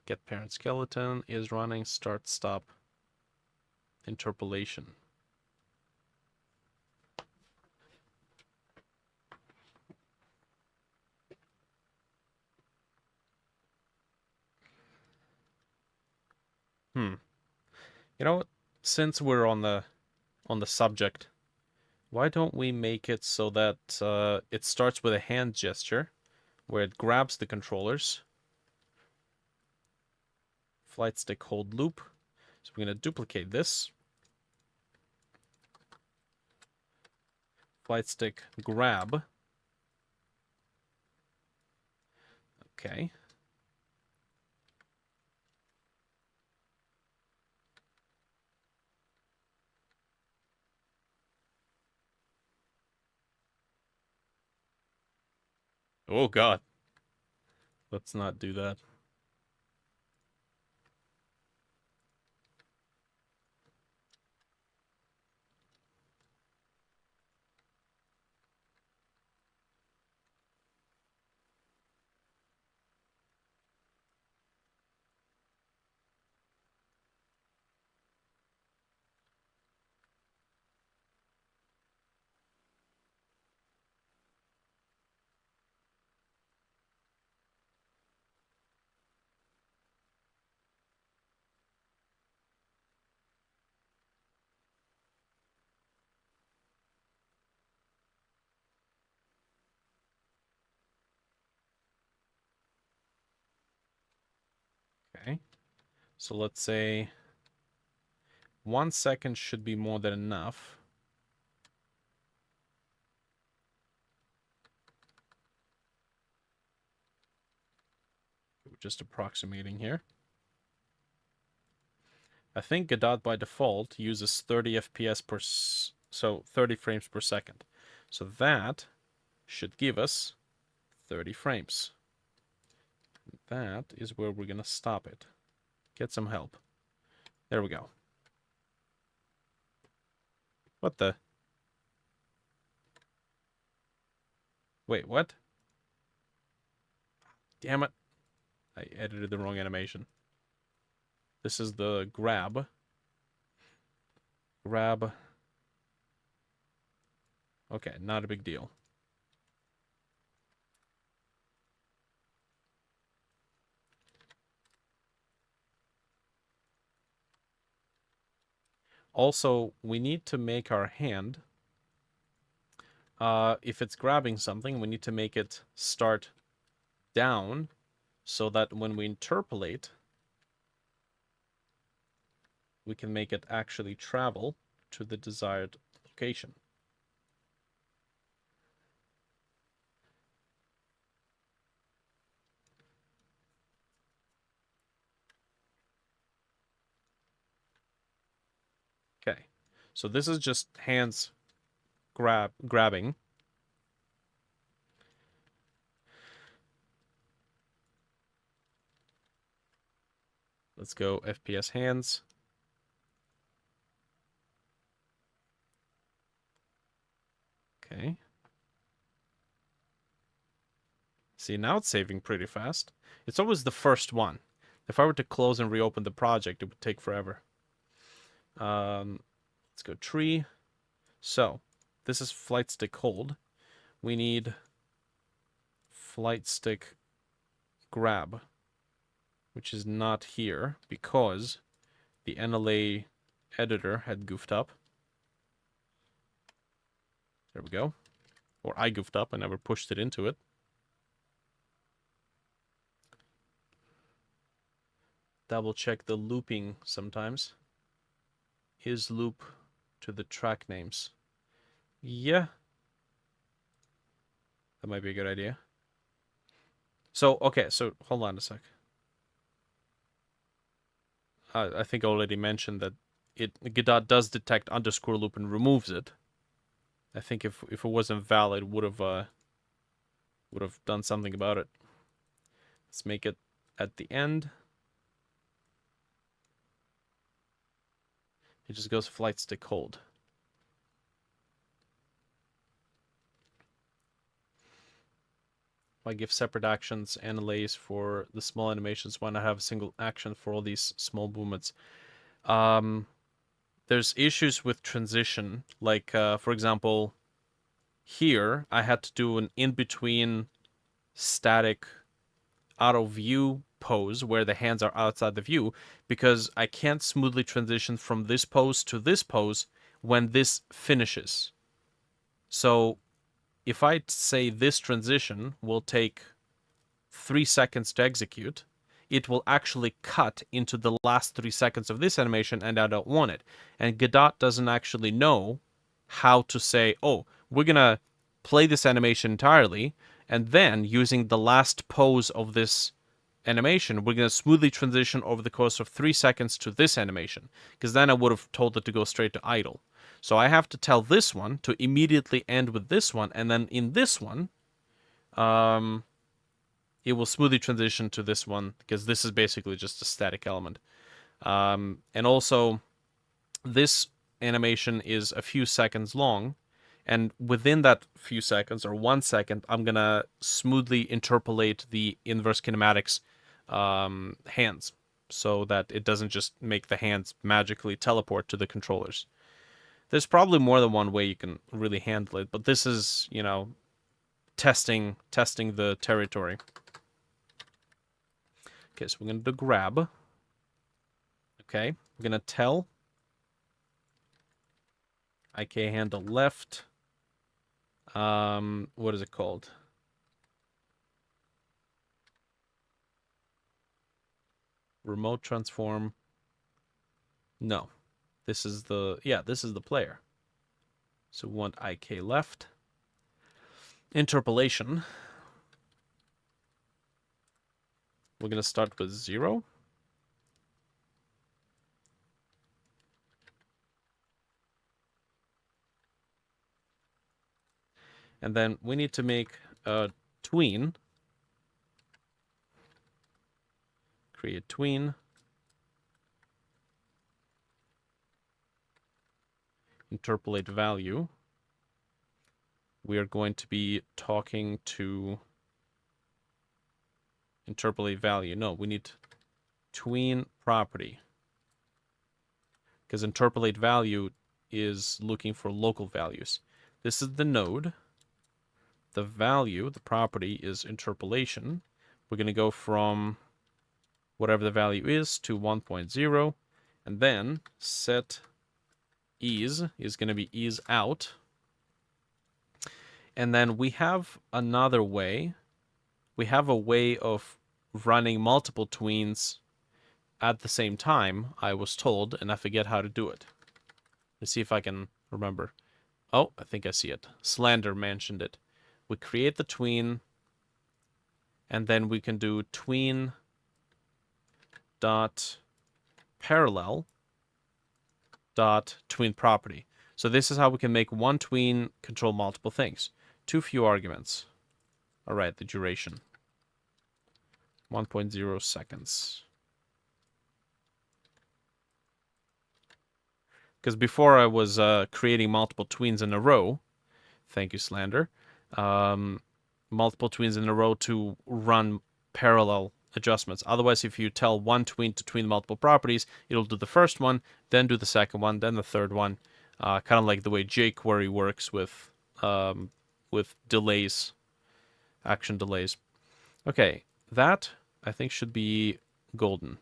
Get parent skeleton is running, start, stop, interpolation. You know what? Since we're on the subject, why don't we make it so that it starts with a hand gesture, where it grabs the controllers. Flight stick hold loop. So we're going to duplicate this. Flight stick grab. Okay. Oh god. Let's not do that. Okay. So let's say 1 second should be more than enough. We're just approximating here. I think Godot by default uses 30 FPS per, so 30 frames per second. So that should give us 30 frames. That is where we're gonna stop it. Get some help. There we go. What the? Wait, what? Damn it. I edited the wrong animation. This is the grab. Grab. Okay, not a big deal. Also, we need to make our hand, if it's grabbing something, we need to make it start down so that when we interpolate, we can make it actually travel to the desired location. Okay, so this is just hands grabbing. Let's go FPS hands. Okay. See, now it's saving pretty fast. It's always the first one. If I were to close and reopen the project, it would take forever. Let's go tree. So, this is flight stick hold. We need flight stick grab, which is not here because the NLA editor had goofed up. There we go. Or I goofed up, I never pushed it into it. Double check the looping sometimes. Is loop to the track names? Yeah. That might be a good idea. So, okay, so hold on a sec. I think I already mentioned that Godot does detect underscore loop and removes it. I think if it wasn't valid, would have done something about it. Let's make it at the end. It just goes flight stick hold. If I give separate actions and delays for the small animations, why not have a single action for all these small movements? There's issues with transition. Like, for example, here I had to do an in-between static out of view pose where the hands are outside the view because I can't smoothly transition from this pose to this pose when this finishes. So if I say this transition will take 3 seconds to execute, it will actually cut into the last 3 seconds of this animation, and I don't want it. And Godot doesn't actually know how to say, oh, we're going to play this animation entirely, and then using the last pose of this animation, we're going to smoothly transition over the course of 3 seconds to this animation, because then I would have told it to go straight to idle. So I have to tell this one to immediately end with this one, and then in this one, it will smoothly transition to this one, because this is basically just a static element. And also, this animation is a few seconds long, and within that few seconds, or 1 second, I'm going to smoothly interpolate the inverse kinematics hands, so that it doesn't just make the hands magically teleport to the controllers. There's probably more than one way you can really handle it, but this is, you know, testing the territory. Okay, so we're going to do grab. Okay, we're going to tell IK handle left. What is it called? remote transform. No, this is the, yeah, this is the player. So we want IK left. Interpolation. We're going to start with 0. And then we need to make a tween. Create tween. Interpolate value. We are going to be talking to interpolate value. No, we need tween property. Because interpolate value is looking for local values. This is the node. The value, the property, is interpolation. We're going to go from whatever the value is to 1.0. And then set ease is going to be ease out. And then we have another way. We have a way of running multiple tweens at the same time, I was told, and I forget how to do it. Let's see if I can remember. Oh, I think I see it. Slander mentioned it. We create the tween, and then we can do tween dot parallel dot tween property. So this is how we can make one tween control multiple things. Too few arguments. All right, the duration. 1.0 seconds. Because before I was creating multiple tweens in a row. Thank you, Slander. Multiple tweens in a row to run parallel adjustments. Otherwise, if you tell one tween to tween multiple properties, it'll do the first one, then do the second one, then the third one. Kind of like the way jQuery works with delays, action delays. Okay, that I think should be golden.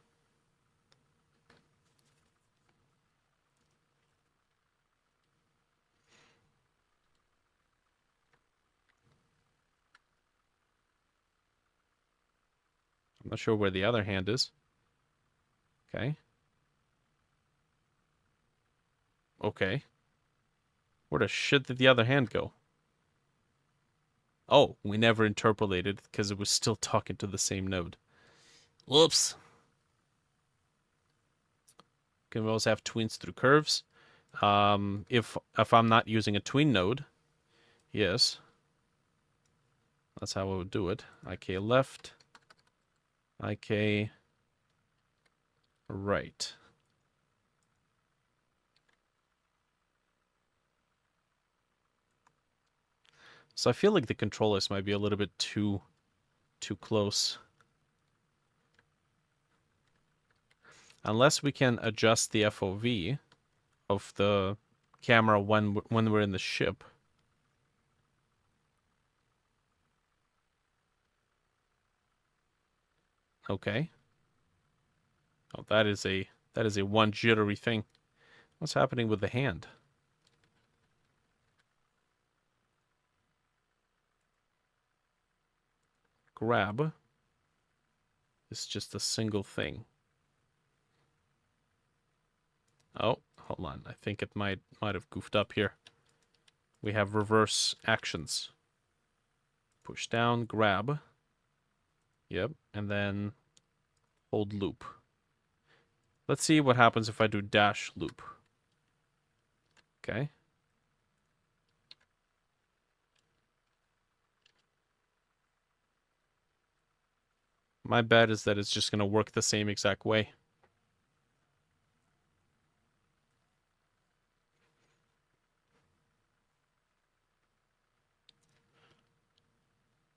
I'm not sure where the other hand is. Okay. Okay. Where the shit did the other hand go? Oh, we never interpolated because it was still talking to the same node. Whoops. Can we also have tweens through curves? If I'm not using a tween node, yes. That's how I would do it. IK left, IK right. So I feel like the controllers might be a little bit too close. Unless we can adjust the FOV of the camera when we're in the ship. Okay. Oh, that is a one jittery thing. What's happening with the hand? Grab is just a single thing. Oh, hold on. I think it might have goofed up here. We have reverse actions. Push down, grab. Yep, and then hold loop. Let's see what happens if I do dash loop. Okay. My bet is that it's just going to work the same exact way.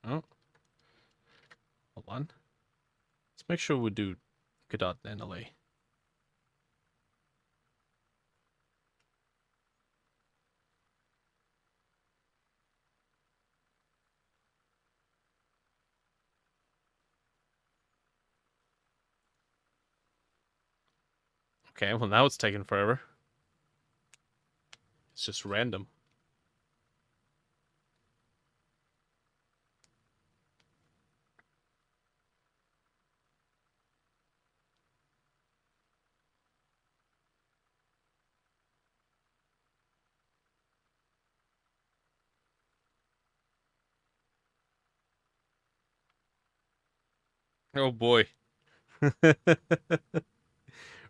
Oh. Hold on. Let's make sure we do Godot NLA. Okay, well now it's taking forever. It's just random. Oh boy.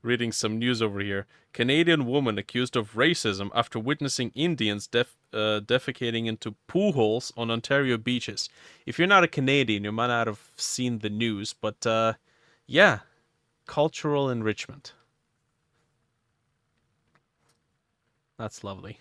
Reading some news over here. Canadian woman accused of racism after witnessing Indians defecating into pool holes on Ontario beaches. If you're not a Canadian, you might not have seen the news, but yeah, cultural enrichment. That's lovely.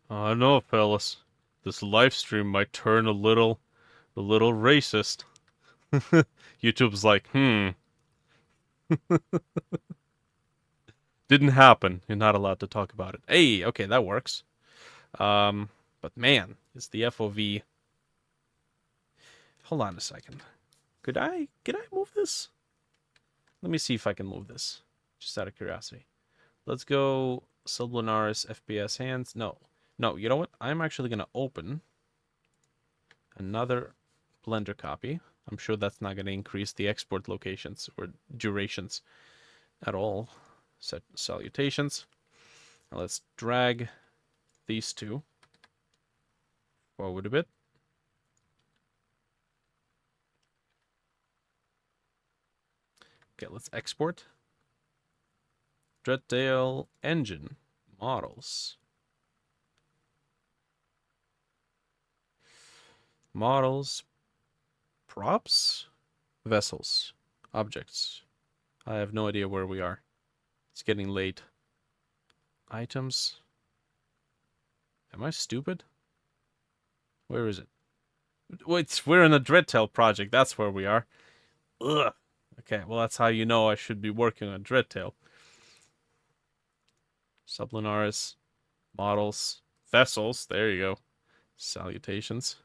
I know, fellas. This live stream might turn a little racist. YouTube's like, didn't happen. You're not allowed to talk about it. Hey, okay, that works. But man, is the FOV. Hold on a second. Could I move this? Let me see if I can move this. Just out of curiosity. Let's go Sublinaris FPS hands. No. No, you know what? I'm actually gonna open another Blender copy. I'm sure that's not gonna increase the export locations or durations at all. Set salutations. Now let's drag these two forward a bit. Okay, let's export. Dreadtail engine models. Models, props, vessels, objects. I have no idea where we are. It's getting late. Items. Am I stupid? Where is it? Wait, we're in a Dreadtail project. That's where we are. Ugh. Okay, well that's how you know I should be working on Dreadtail. Sublinaris, models, vessels. There you go. Salutations.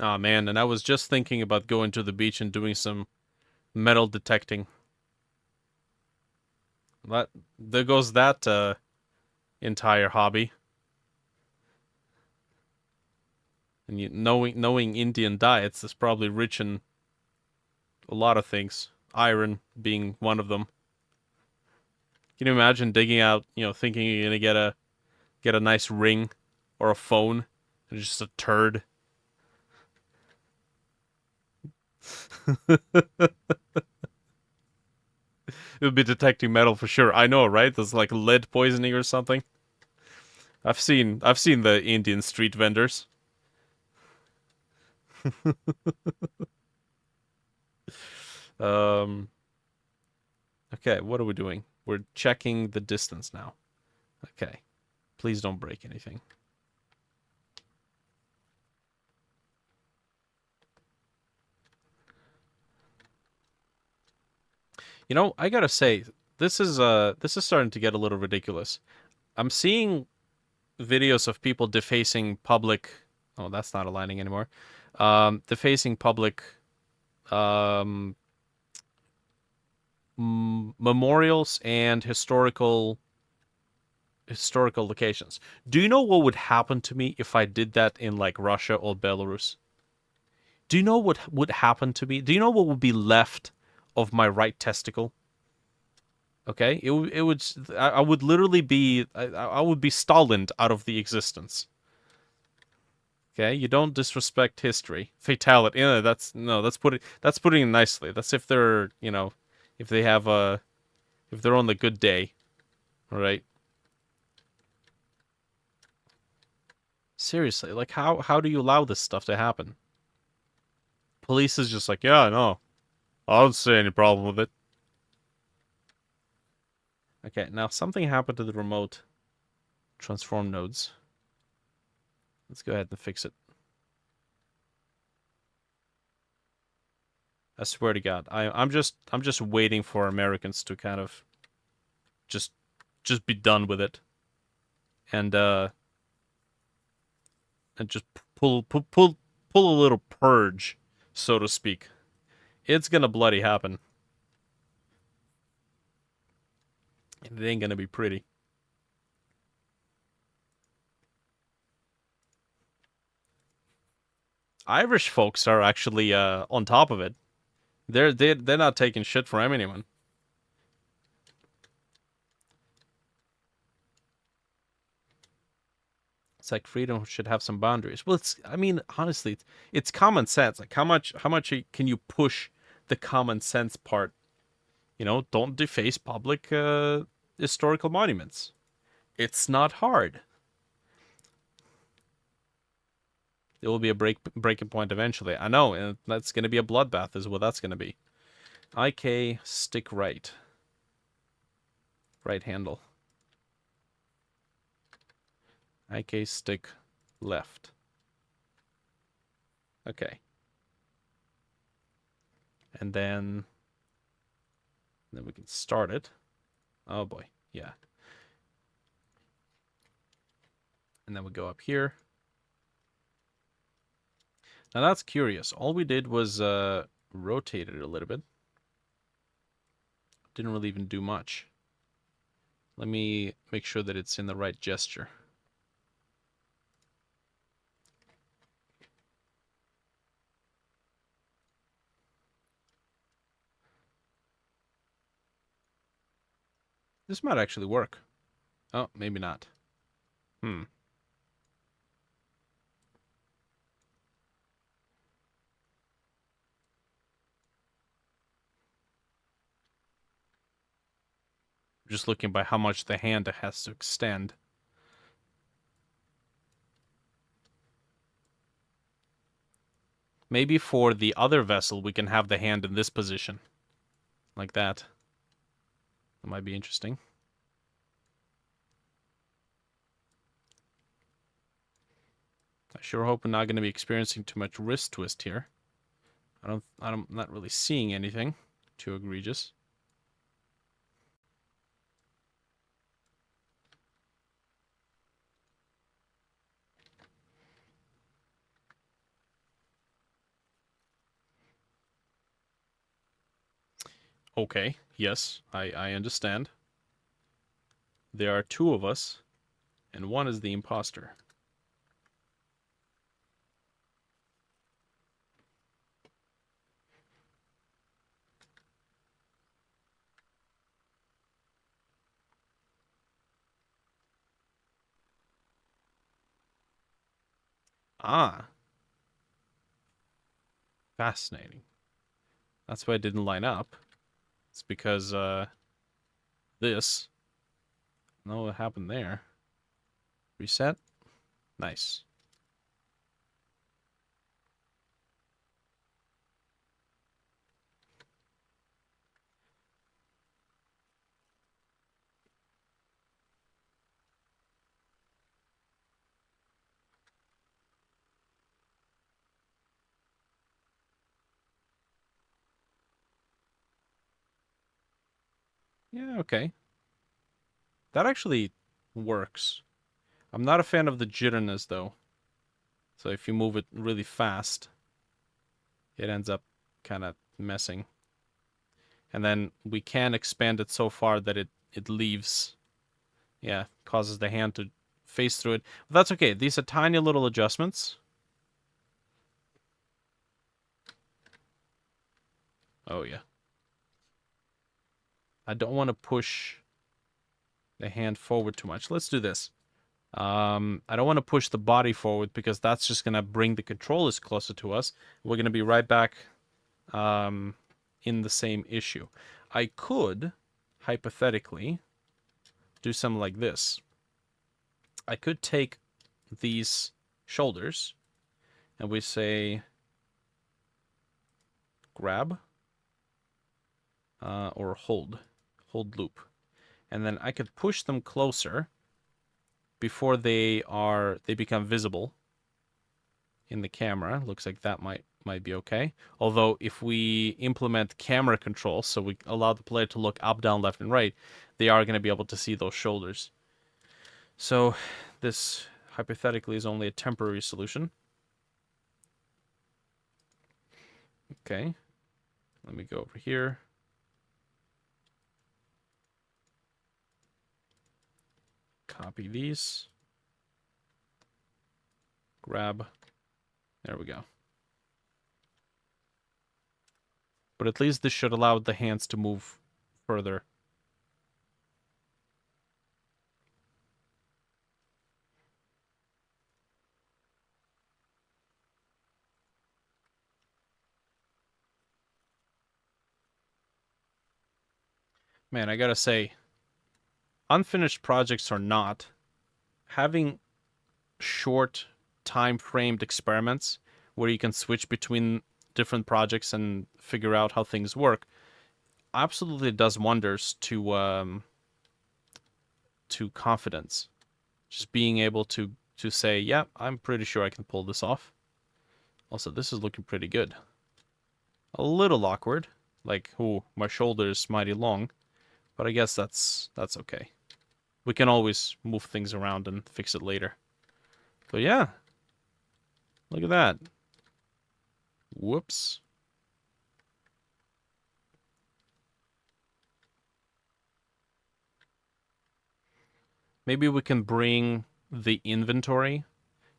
Oh man, and I was just thinking about going to the beach and doing some metal detecting. That there goes that entire hobby. And knowing Indian diets is probably rich in a lot of things. Iron being one of them. Can you imagine digging out, thinking you're gonna get a nice ring or a phone and it's just a turd? It would be detecting metal for sure. I know, right? There's like lead poisoning or something. I've seen the Indian street vendors. Um okay, what are we doing? We're checking the distance now. Okay. Please don't break anything. You know, I gotta say, this is starting to get a little ridiculous. I'm seeing videos of people defacing public. Oh, that's not aligning anymore. Defacing public um, memorials and historical locations. Do you know what would happen to me if I did that in like Russia or Belarus? Do you know what would happen to me? Do you know what would be left of my right testicle? Okay, it would I would literally be I would be Stalin out of the existence. Okay, you don't disrespect history. Fatality. Yeah, that's no, that's putting it nicely. That's if they're, if they have a if they're on the good day. All right. Seriously, like how do you allow this stuff to happen? Police is just like, yeah, no. I don't see any problem with it. Okay, now something happened to the remote transform nodes. Let's go ahead and fix it. I swear to God, I'm just waiting for Americans to kind of just just be done with it. and just pull a little purge, so to speak. It's gonna bloody happen. And it ain't gonna be pretty. Irish folks are actually on top of it. They're not taking shit from anyone. It's like freedom should have some boundaries. Well, I mean, honestly, it's common sense. Like how much can you push the common sense part? You know, don't deface public historical monuments. It's not hard. It will be a breaking point eventually. I know, and that's going to be a bloodbath is what that's going to be. IK stick right. Right handle. IK stick left. Okay. And then we can start it. Oh boy, yeah. And then we go up here. Now that's curious. All we did was rotate it a little bit. Didn't really even do much. Let me make sure that it's in the right gesture. This might actually work. Oh, maybe not. Just looking by how much the hand has to extend. Maybe for the other vessel, we can have the hand in this position. Like that. That might be interesting. I sure hope we're not going to be experiencing too much wrist twist here. I'm not really seeing anything too egregious. Okay, yes, I understand. There are two of us, and one is the imposter. Ah, fascinating. That's why it didn't line up. It's because, this. No, what happened there? Reset? Nice. Yeah, okay. That actually works. I'm not a fan of the jitterness, though. So if you move it really fast, it ends up kind of messing. And then we can expand it so far that it leaves. Yeah, causes the hand to face through it. But that's okay. These are tiny little adjustments. Oh, yeah. I don't want to push the hand forward too much. Let's do this. I don't want to push the body forward because that's just going to bring the controllers closer to us. We're going to be right back in the same issue. I could, hypothetically, do something like this. I could take these shoulders and we say grab or hold loop. And then I could push them closer before they become visible in the camera. Looks like that might be okay. Although if we implement camera control, so we allow the player to look up, down, left, and right, they are going to be able to see those shoulders. So this hypothetically is only a temporary solution. Okay. Let me go over here. Copy these. Grab. There we go. But at least this should allow the hands to move further. Man, I gotta say, unfinished projects or not, having short time-framed experiments where you can switch between different projects and figure out how things work absolutely does wonders to confidence. Just being able to say, yeah, I'm pretty sure I can pull this off. Also, this is looking pretty good. A little awkward, like, oh, my shoulder is mighty long, but I guess that's okay. We can always move things around and fix it later. But yeah, look at that. Whoops. Maybe we can bring the inventory,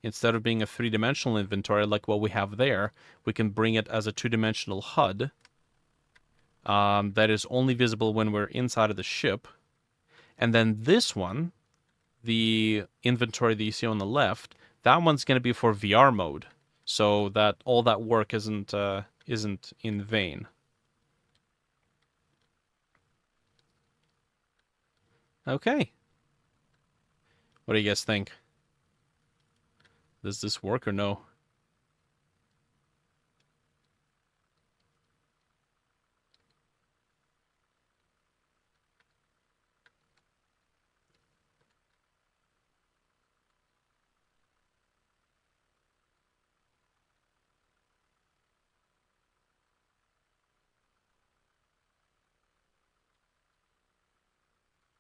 instead of being a three-dimensional inventory like what we have there, we can bring it as a two-dimensional HUD that is only visible when we're inside of the ship. And then this one, the inventory that you see on the left, that one's going to be for VR mode, so that all that work isn't in vain. Okay. What do you guys think? Does this work or no?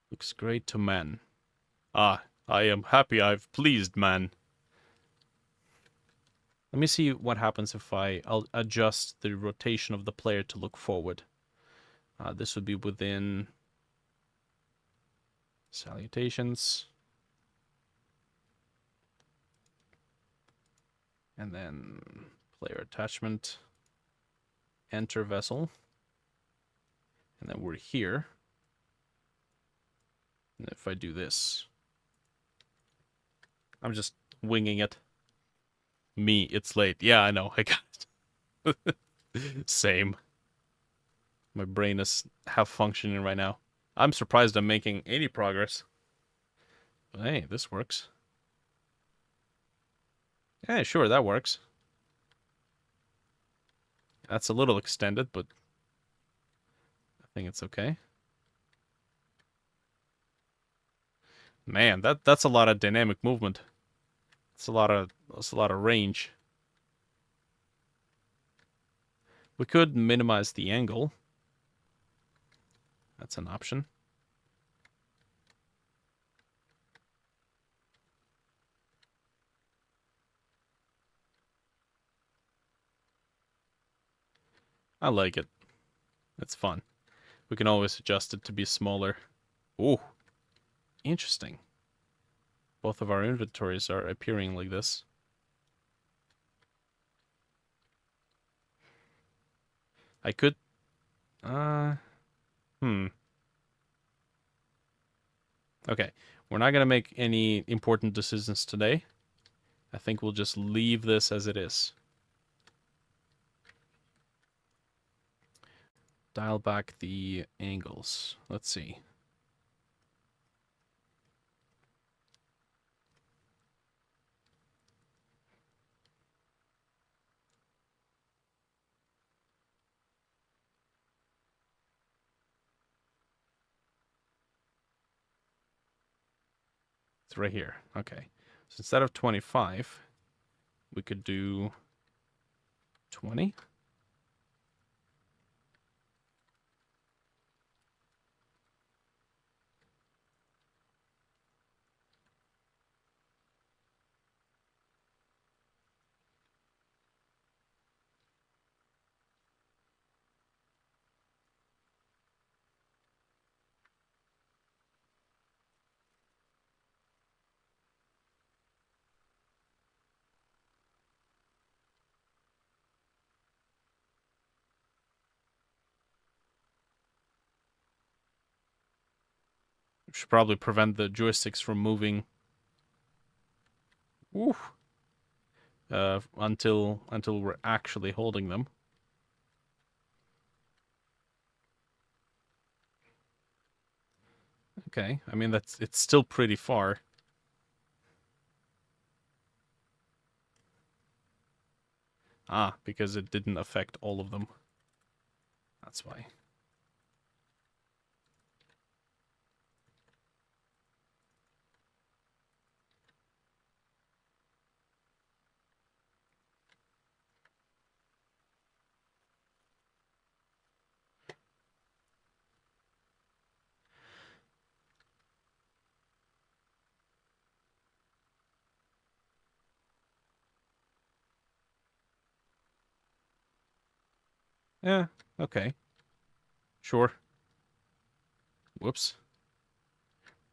Looks great to man. Ah, I am happy I've pleased man. Let me see what happens if I'll adjust the rotation of the player to look forward. This would be within salutations. And then player attachment. Enter vessel. And then we're here. And if I do this, I'm just winging it. Me, it's late. Yeah, I know. I got it. Same. My brain is half functioning right now. I'm surprised I'm making any progress. But hey, this works. Yeah, sure, that works. That's a little extended, but I think it's okay. Man, that's a lot of dynamic movement. That's a lot of range. We could minimize the angle. That's an option. I like it. It's fun. We can always adjust it to be smaller. Ooh, interesting. Both of our inventories are appearing like this. I could... Okay, we're not going to make any important decisions today. I think we'll just leave this as it is. Dial back the angles. Let's see. It's right here. Okay. So instead of 25, we could do 20. Should probably prevent the joysticks from moving. Ooh. Until we're actually holding them. Okay, I mean it's still pretty far. Ah, because it didn't affect all of them. That's why. Yeah, okay. Sure. Whoops.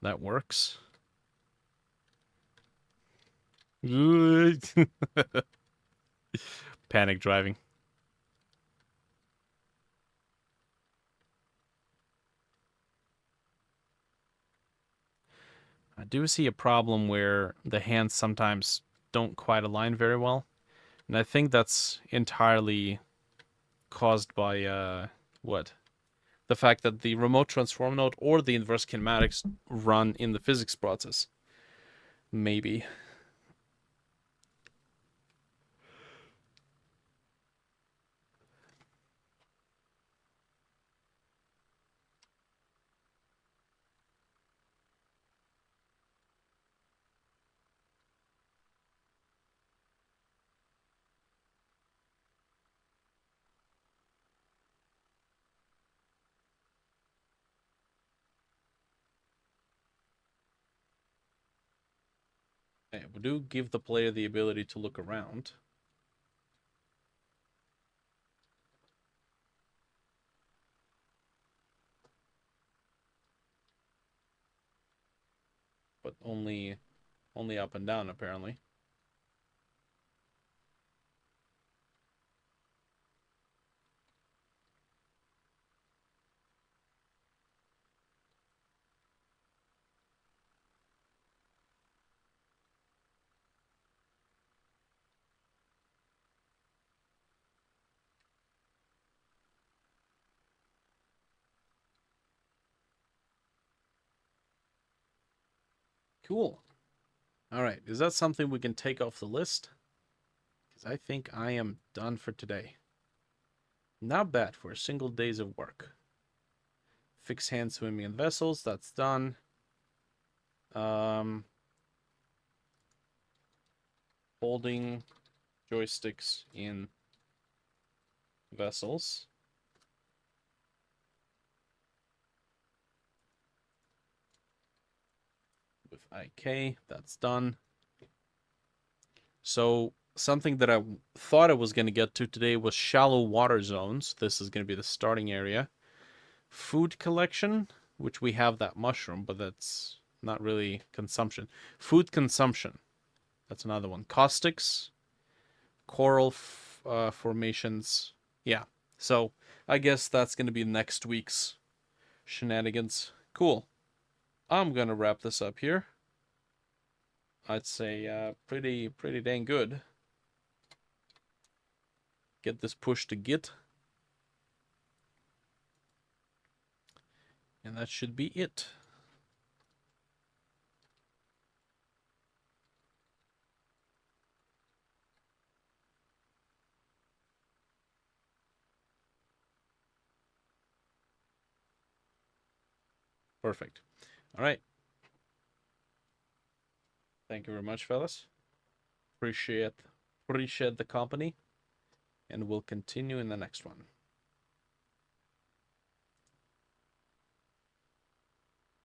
That works. Panic driving. I do see a problem where the hands sometimes don't quite align very well. And I think that's entirely caused by what? The fact that the remote transform node or the inverse kinematics run in the physics process. Maybe. Yeah, we do give the player the ability to look around. But only up and down apparently. Cool. All right, is that something we can take off the list? Because I think I am done for today. Not bad for a single days of work. Fix hand swimming in vessels, that's done. Holding joysticks in vessels. With IK, that's done. So something that I thought I was going to get to today was shallow water zones. This is going to be the starting area. Food collection, which we have that mushroom, but that's not really consumption. Food consumption, that's another one. Caustics, coral formations. Yeah, so I guess that's going to be next week's shenanigans. Cool. I'm going to wrap this up here. I'd say pretty dang good. Get this push to Git. And that should be it. Perfect. All right. Thank you very much, fellas. Appreciate the company, and we'll continue in the next one.